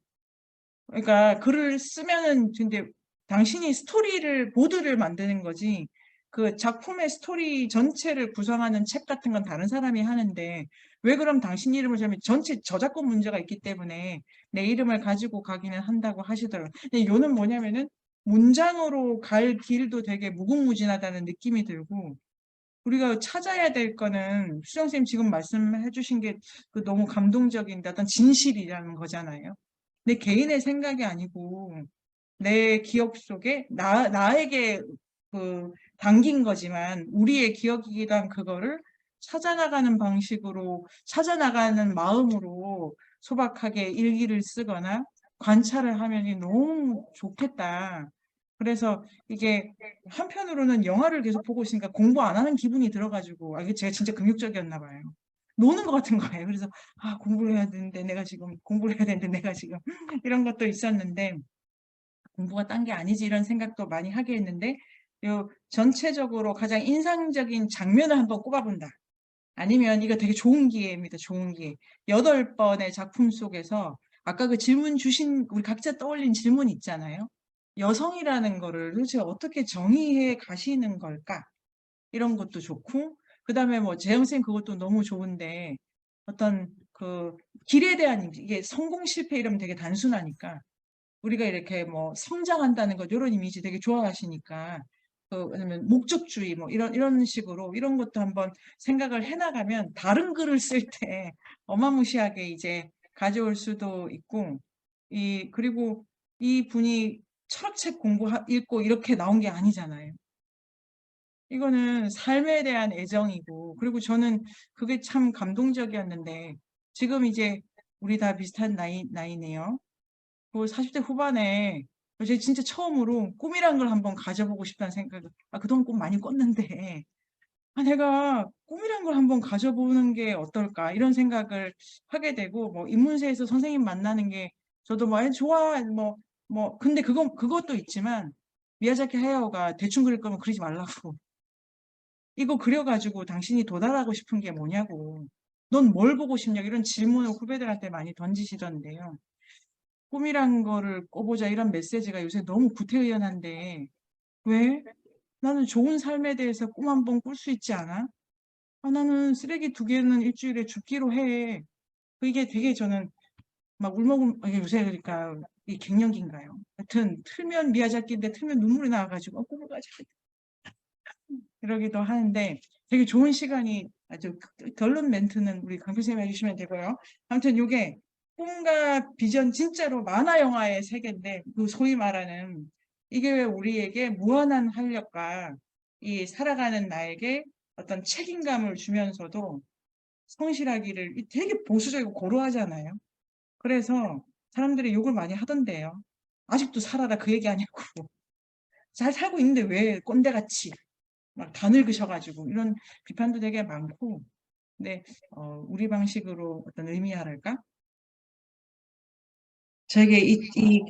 그러니까 글을 쓰면은 근데 당신이 스토리를 보드를 만드는 거지 그 작품의 스토리 전체를 구성하는 책 같은 건 다른 사람이 하는데 왜 그럼 당신 이름을 저면 전체 저작권 문제가 있기 때문에 내 이름을 가지고 가기는 한다고 하시더라고요. 근데 요는 뭐냐면은 문장으로 갈 길도 되게 무궁무진하다는 느낌이 들고 우리가 찾아야 될 거는 수정 선생님 지금 말씀해 주신 게 그 너무 감동적인데 어떤 진실이라는 거잖아요. 내 개인의 생각이 아니고 내 기억 속에 나에게 그 담긴 거지만 우리의 기억이기도 한 그거를 찾아나가는 방식으로 찾아나가는 마음으로 소박하게 일기를 쓰거나 관찰을 하면이 너무 좋겠다. 그래서 이게 한편으로는 영화를 계속 보고 있으니까 공부 안 하는 기분이 들어가지고 아 이게 제가 진짜 긍정적이었나 봐요. 노는 것 같은 거예요. 그래서 아 공부를 해야 되는데 내가 지금 공부를 해야 되는데 내가 지금 이런 것도 있었는데 공부가 딴 게 아니지 이런 생각도 많이 하게 했는데 요 전체적으로 가장 인상적인 장면을 한번 꼽아본다. 아니면 이거 되게 좋은 기회입니다. 좋은 기회. 8번의 작품 속에서 아까 그 질문 주신 우리 각자 떠올린 질문 있잖아요. 여성이라는 거를 도대체 어떻게 정의해 가시는 걸까? 이런 것도 좋고 그다음에 뭐 재영 쌤 그것도 너무 좋은데 어떤 그 길에 대한 이게 성공 실패 이러면 되게 단순하니까 우리가 이렇게 뭐 성장한다는 것 이런 이미지 되게 좋아하시니까 왜냐면 목적주의 뭐 이런 식으로 이런 것도 한번 생각을 해나가면 다른 글을 쓸 때 어마무시하게 이제 가져올 수도 있고 그리고 이 분이 철학책 읽고 이렇게 나온 게 아니잖아요. 이거는 삶에 대한 애정이고 그리고 저는 그게 참 감동적이었는데 지금 이제 우리 다 비슷한 나이네요. 그 40대 후반에 제가 진짜 처음으로 꿈이란 걸 한번 가져보고 싶다는 생각을 그동안 꿈 많이 꿨는데 내가 꿈이란 걸 한번 가져보는 게 어떨까 이런 생각을 하게 되고 뭐 인문세에서 선생님 만나는 게 저도 뭐 좋아 뭐 근데 그것도 있지만 미야자키 하야오가 대충 그릴 거면 그리지 말라고 이거 그려가지고 당신이 도달하고 싶은 게 뭐냐고 넌 뭘 보고 싶냐 이런 질문을 후배들한테 많이 던지시던데요. 꿈이란 거를 꿔보자 이런 메시지가 요새 너무 구태의연한데 왜? 나는 좋은 삶에 대해서 꿈 한 번 꿀 수 있지 않아? 나는 쓰레기 2개는 일주일에 줍기로 해. 이게 되게 저는 막 이게 요새 그러니까 이 갱년기인가요? 하여튼 틀면 미야자키인데 틀면 눈물이 나와가지고 꿈을 가지고 이러기도 하는데 되게 좋은 시간이 아주 결론 멘트는 우리 강 교수님 해주시면 되고요. 아무튼 이게 꿈과 비전 진짜로 만화 영화의 세계인데 그 소위 말하는 이게 왜 우리에게 무한한 활력과 이 살아가는 나에게 어떤 책임감을 주면서도 성실하기를 되게 보수적이고 고루하잖아요. 그래서 사람들이 욕을 많이 하던데요. 아직도 살아라 그 얘기 아니고. 잘 살고 있는데 왜 꼰대같이 막 다 늙으셔가지고 이런 비판도 되게 많고. 근데 우리 방식으로 어떤 의미랄까? 저에게 이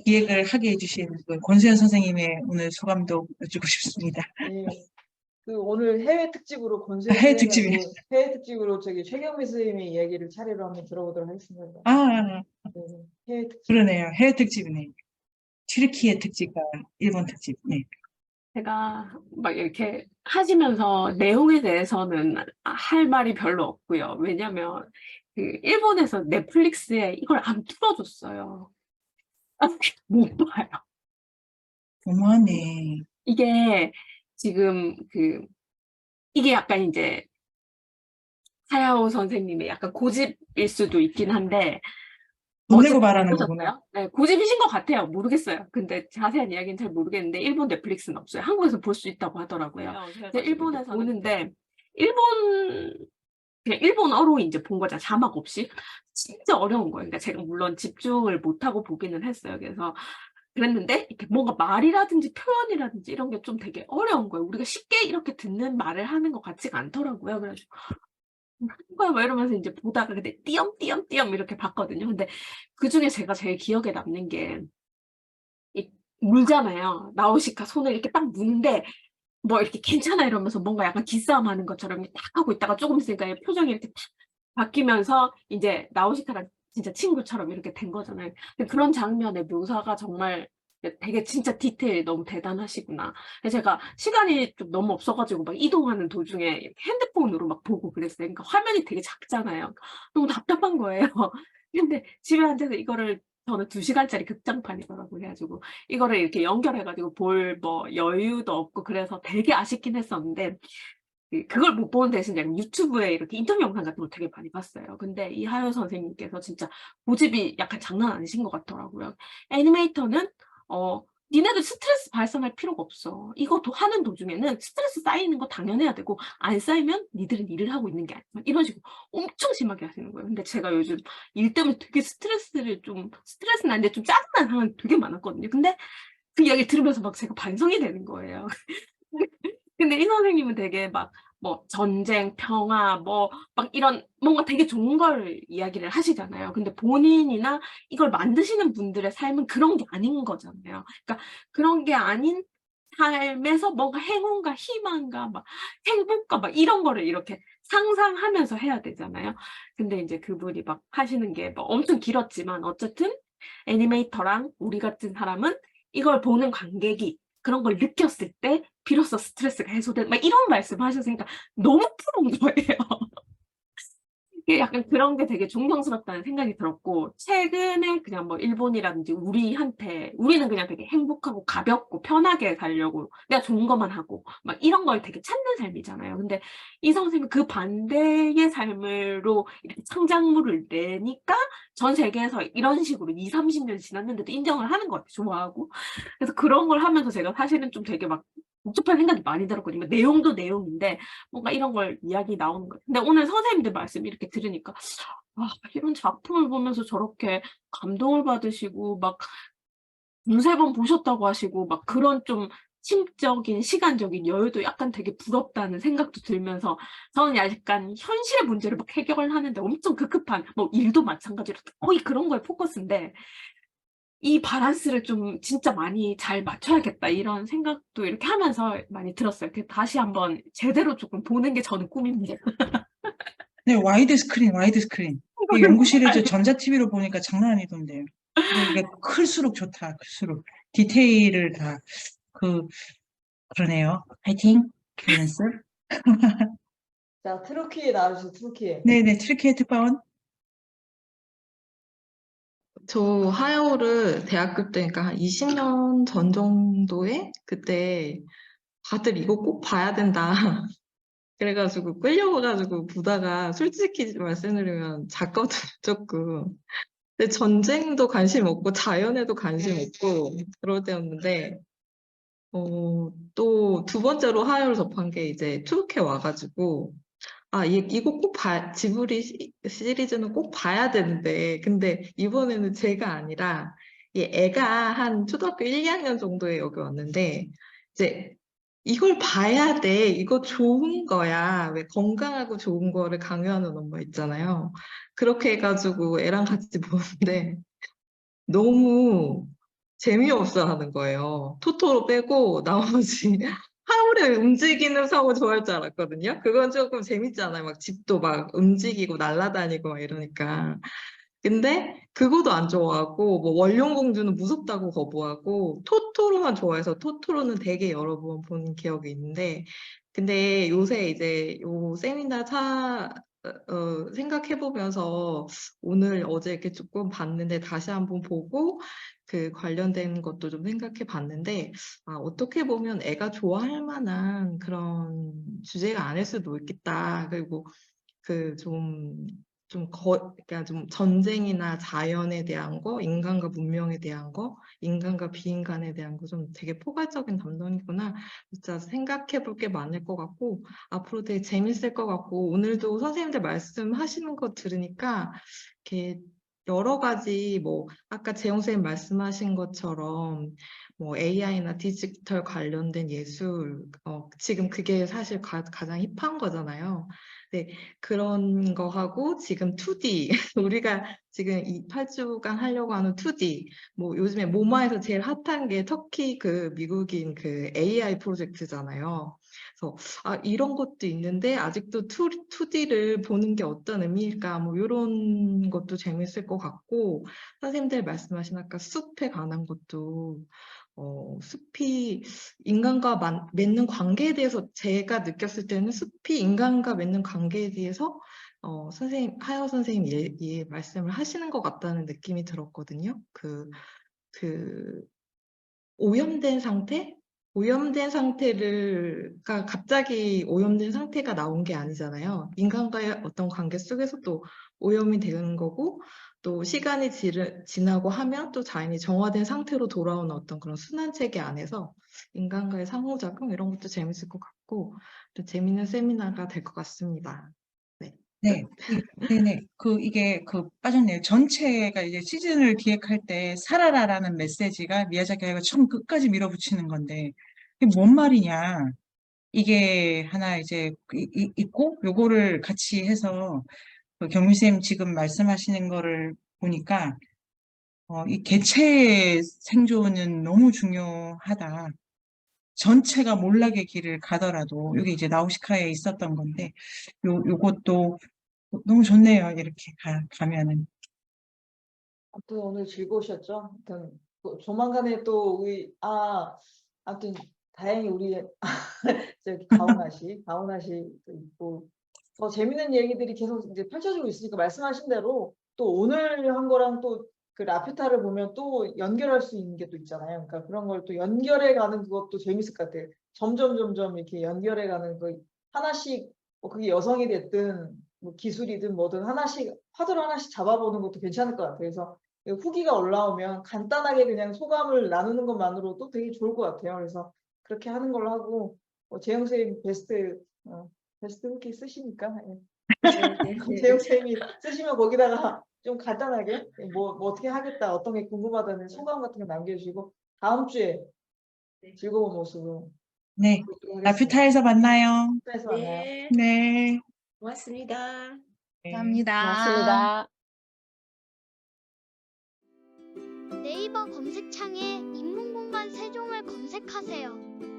기획을 하게 해주신 그 권수연 선생님의 오늘 소감도 여쭙고 싶습니다. 예. 그 오늘 해외 특집으로 권수현 해외 선생님하고 특집이네. 해외 특집으로 저기 최경미 선생님의 이야기를 차례로 한번 들어보도록 하겠습니다. 아, 네, 해외 특집. 그러네요. 해외 특집이네. 튀르키예 특집과 일본 특집. 네. 제가 막 이렇게 하시면서 내용에 대해서는 할 말이 별로 없고요. 왜냐면 그 일본에서 넷플릭스에 이걸 안 틀어줬어요. 못 봐요. 너무하네. 이게 지금 이게 약간 이제 하야오 선생님의 약간 고집일 수도 있긴 한데 돈 어제 내고 말하는 거구나. 보셨어요? 네, 고집이신 것 같아요. 모르겠어요. 근데 자세한 이야기는 잘 모르겠는데 일본 넷플릭스는 없어요. 한국에서 볼 수 있다고 하더라고요. 근데 일본에서 보는데 그냥 일본어로 이제 본 거잖아. 자막 없이. 진짜 어려운 거예요. 그러니까 제가 물론 집중을 못하고 보기는 했어요. 그래서 그랬는데 이렇게 뭔가 말이라든지 표현이라든지 이런 게 좀 되게 어려운 거예요. 우리가 쉽게 이렇게 듣는 말을 하는 것 같지가 않더라고요. 그래가지고 하는 거야 뭐 이러면서 이제 보다가 근데 띄엄띄엄띄엄 이렇게 봤거든요. 근데 그중에 제가 제일 기억에 남는 게 물잖아요. 나우시카 손을 이렇게 딱 무는데 뭐 이렇게 괜찮아 이러면서 뭔가 약간 기싸움 하는 것처럼 딱 하고 있다가 조금 있으니까 표정이 이렇게 탁 바뀌면서 이제 나우시카랑 진짜 친구처럼 이렇게 된 거잖아요. 근데 그런 장면의 묘사가 정말 되게 진짜 디테일이 너무 대단하시구나. 제가 시간이 좀 너무 없어가지고 막 이동하는 도중에 이렇게 핸드폰으로 막 보고 그랬어요. 그러니까 화면이 되게 작잖아요. 너무 답답한 거예요. 근데 집에 앉아서 이거를 저는 2시간짜리 극장판이더라고요. 그래가지고 이거를 이렇게 연결해가지고 볼 뭐 여유도 없고 그래서 되게 아쉽긴 했었는데 그걸 못 보는 대신 약간 유튜브에 이렇게 인터뷰 영상 같은 걸 되게 많이 봤어요. 근데 이 하요 선생님께서 진짜 고집이 약간 장난 아니신 것 같더라고요. 애니메이터는 니네들 스트레스 발산할 필요가 없어. 이거 하는 도중에는 스트레스 쌓이는 거 당연해야 되고 안 쌓이면 니들은 일을 하고 있는 게 아니야. 이런 식으로 엄청 심하게 하시는 거예요. 근데 제가 요즘 일 때문에 되게 스트레스는 아닌데 좀 짜증나는 상황이 되게 많았거든요. 근데 그 이야기를 들으면서 막 제가 반성이 되는 거예요. 근데 이 선생님은 되게 막 뭐 전쟁, 평화, 뭐 막 이런 뭔가 되게 좋은 걸 이야기를 하시잖아요. 근데 본인이나 이걸 만드시는 분들의 삶은 그런 게 아닌 거잖아요. 그러니까 그런 게 아닌 삶에서 뭔가 행운과 희망과 막 행복과 막 이런 거를 이렇게 상상하면서 해야 되잖아요. 근데 이제 그분이 막 하시는 게 뭐 엄청 길었지만 어쨌든 애니메이터랑 우리 같은 사람은 이걸 보는 관객이 그런 걸 느꼈을 때 비로소 스트레스가 해소된 막 이런 말씀 하셨으니까 너무 부러운 거예요. 이게 약간 그런 게 되게 존경스럽다는 생각이 들었고 최근에 그냥 뭐 일본이라든지 우리는 그냥 되게 행복하고 가볍고 편하게 살려고 내가 좋은 것만 하고 막 이런 걸 되게 찾는 삶이잖아요. 근데 이 선생님은 그 반대의 삶으로 이렇게 창작물을 내니까 전 세계에서 이런 식으로 20-30년 지났는데도 인정을 하는 것 같아요. 좋아하고. 그래서 그런 걸 하면서 제가 사실은 좀 되게 막 복잡한 생각이 많이 들었거든요. 내용도 내용인데 뭔가 이런 걸 이야기 나오는 거예요. 근데 오늘 선생님들 말씀 이렇게 들으니까 이런 작품을 보면서 저렇게 감동을 받으시고 막 2-3번 보셨다고 하시고 막 그런 좀 심적인 시간적인 여유도 약간 되게 부럽다는 생각도 들면서 저는 약간 현실의 문제를 막 해결을 하는데 엄청 급급한 뭐 일도 마찬가지로 거의 그런 거에 포커스인데 이 밸런스를 좀 진짜 많이 잘 맞춰야겠다 이런 생각도 이렇게 하면서 많이 들었어요. 다시 한번 제대로 조금 보는 게 저는 꿈입니다. 네, 와이드 스크린. 이 연구실에 전자 TV로 보니까 장난 아니던데요. 근데 이게 클수록 좋다. 클수록 디테일을 다 그러네요. 파이팅, 밸런스. 자, 트루키에 나와주세요. 트루키에. 네네, 트리키의 특파원. 저 하야오를 대학교 때, 그러니까 한 20년 전 정도에 그때 다들 이거 꼭 봐야 된다. 그래가지고 끌려가가지고 보다가 솔직히 말씀드리면 잤거든요, 조금. 근데 전쟁도 관심 없고 자연에도 관심 없고 그럴 때였는데 또 2번째로 하야오를 접한 게 이제 투르키에 와가지고 이거 꼭 지브리 시리즈는 꼭 봐야 되는데, 근데 이번에는 제가 아니라, 이 애가 한 초등학교 1, 2학년 정도에 여기 왔는데, 이제 이걸 봐야 돼. 이거 좋은 거야. 왜 건강하고 좋은 거를 강요하는 엄마 있잖아요. 그렇게 해가지고 애랑 같이 보는데, 너무 재미없어 하는 거예요. 토토로 빼고 나머지 하울의 움직이는 성우 좋아할 줄 알았거든요. 그건 조금 재밌잖아요. 막 집도 막 움직이고 날아다니고 막 이러니까. 근데 그거도 안 좋아하고 뭐 원룡공주는 무섭다고 거부하고 토토로만 좋아해서 토토로는 되게 여러 번 본 기억이 있는데 근데 요새 이제 요 세미나 생각해보면서 오늘 어제 이렇게 조금 봤는데 다시 한번 보고 그 관련된 것도 좀 생각해 봤는데 어떻게 보면 애가 좋아할 만한 그런 주제가 아닐 수도 있겠다. 그리고 그러니까 좀 전쟁이나 자연에 대한 거, 인간과 문명에 대한 거, 인간과 비인간에 대한 거 좀 되게 포괄적인 담론이구나. 진짜 생각해 볼 게 많을 것 같고, 앞으로 되게 재밌을 것 같고, 오늘도 선생님들 말씀하시는 거 들으니까, 이렇게 여러 가지, 뭐, 아까 재용 선생님 말씀하신 것처럼, 뭐, AI나 디지털 관련된 예술, 지금 그게 사실 가장 힙한 거잖아요. 네, 그런 거 하고 지금 2D 우리가 지금 이 8주간 하려고 하는 2D 뭐 요즘에 모마에서 제일 핫한 게 터키 그 미국인 그 AI 프로젝트잖아요. 그래서 이런 것도 있는데 아직도 2D를 보는 게 어떤 의미일까 뭐 이런 것도 재밌을 것 같고 선생님들 말씀하신 아까 숲에 관한 것도 숲이 인간과 맺는 관계에 대해서 제가 느꼈을 때는 숲이 인간과 맺는 관계에 대해서 하여 선생님 말씀을 하시는 것 같다는 느낌이 들었거든요. 오염된 상태? 갑자기 오염된 상태가 나온 게 아니잖아요. 인간과의 어떤 관계 속에서 또 오염이 되는 거고, 또 시간이 지나고 하면 또 자연이 정화된 상태로 돌아오는 어떤 그런 순환 체계 안에서 인간과의 상호작용 이런 것도 재밌을 것 같고, 또 재밌는 세미나가 될 것 같습니다. 네. 네, 네네. 이게 빠졌네요. 전체가 이제 시즌을 기획할 때 살아라라는 메시지가 미야자키 하야가 처음 끝까지 밀어붙이는 건데, 이게 뭔 말이냐. 이게 하나 이제 있고, 요거를 같이 해서, 경미쌤 지금 말씀하시는 거를 보니까, 이 개체의 생존은 너무 중요하다. 전체가 몰락의 길을 가더라도, 이게 이제 나우시카에 있었던 건데, 요것도 너무 좋네요. 이렇게 가면은. 아무튼 오늘 즐거우셨죠? 아무튼 조만간에 또 아무튼 다행히 우리 저기 가오나시 또 있고 더 재밌는 얘기들이 계속 이제 펼쳐지고 있으니까 말씀하신 대로 또 오늘 한 거랑 또 그 라퓨타를 보면 또 연결할 수 있는 게 또 있잖아요. 그러니까 그런 걸 또 연결해 가는 그것도 재밌을 것 같아요. 점점 이렇게 연결해 가는 거 하나씩 뭐 그게 여성이 됐든 뭐 기술이든 뭐든 하나씩 화두를 하나씩 잡아보는 것도 괜찮을 것 같아요. 그래서 후기가 올라오면 간단하게 그냥 소감을 나누는 것만으로도 되게 좋을 것 같아요. 그래서 그렇게 하는 걸로 하고 재영 선생님 베스트 후기 쓰시니까 재영 선생님이 쓰시면 거기다가 좀 간단하게 뭐 어떻게 하겠다 어떤 게 궁금하다는 소감 같은 거 남겨주시고 다음 주에 즐거운 모습으로 네, 뵙도록 하겠습니다. 라퓨타에서 만나요. 라퓨타에서 만나요. 네, 네. 고맙습니다. 네. 감사합니다. 고맙습니다. 네이버 검색창에 인문공간 세종을 검색하세요.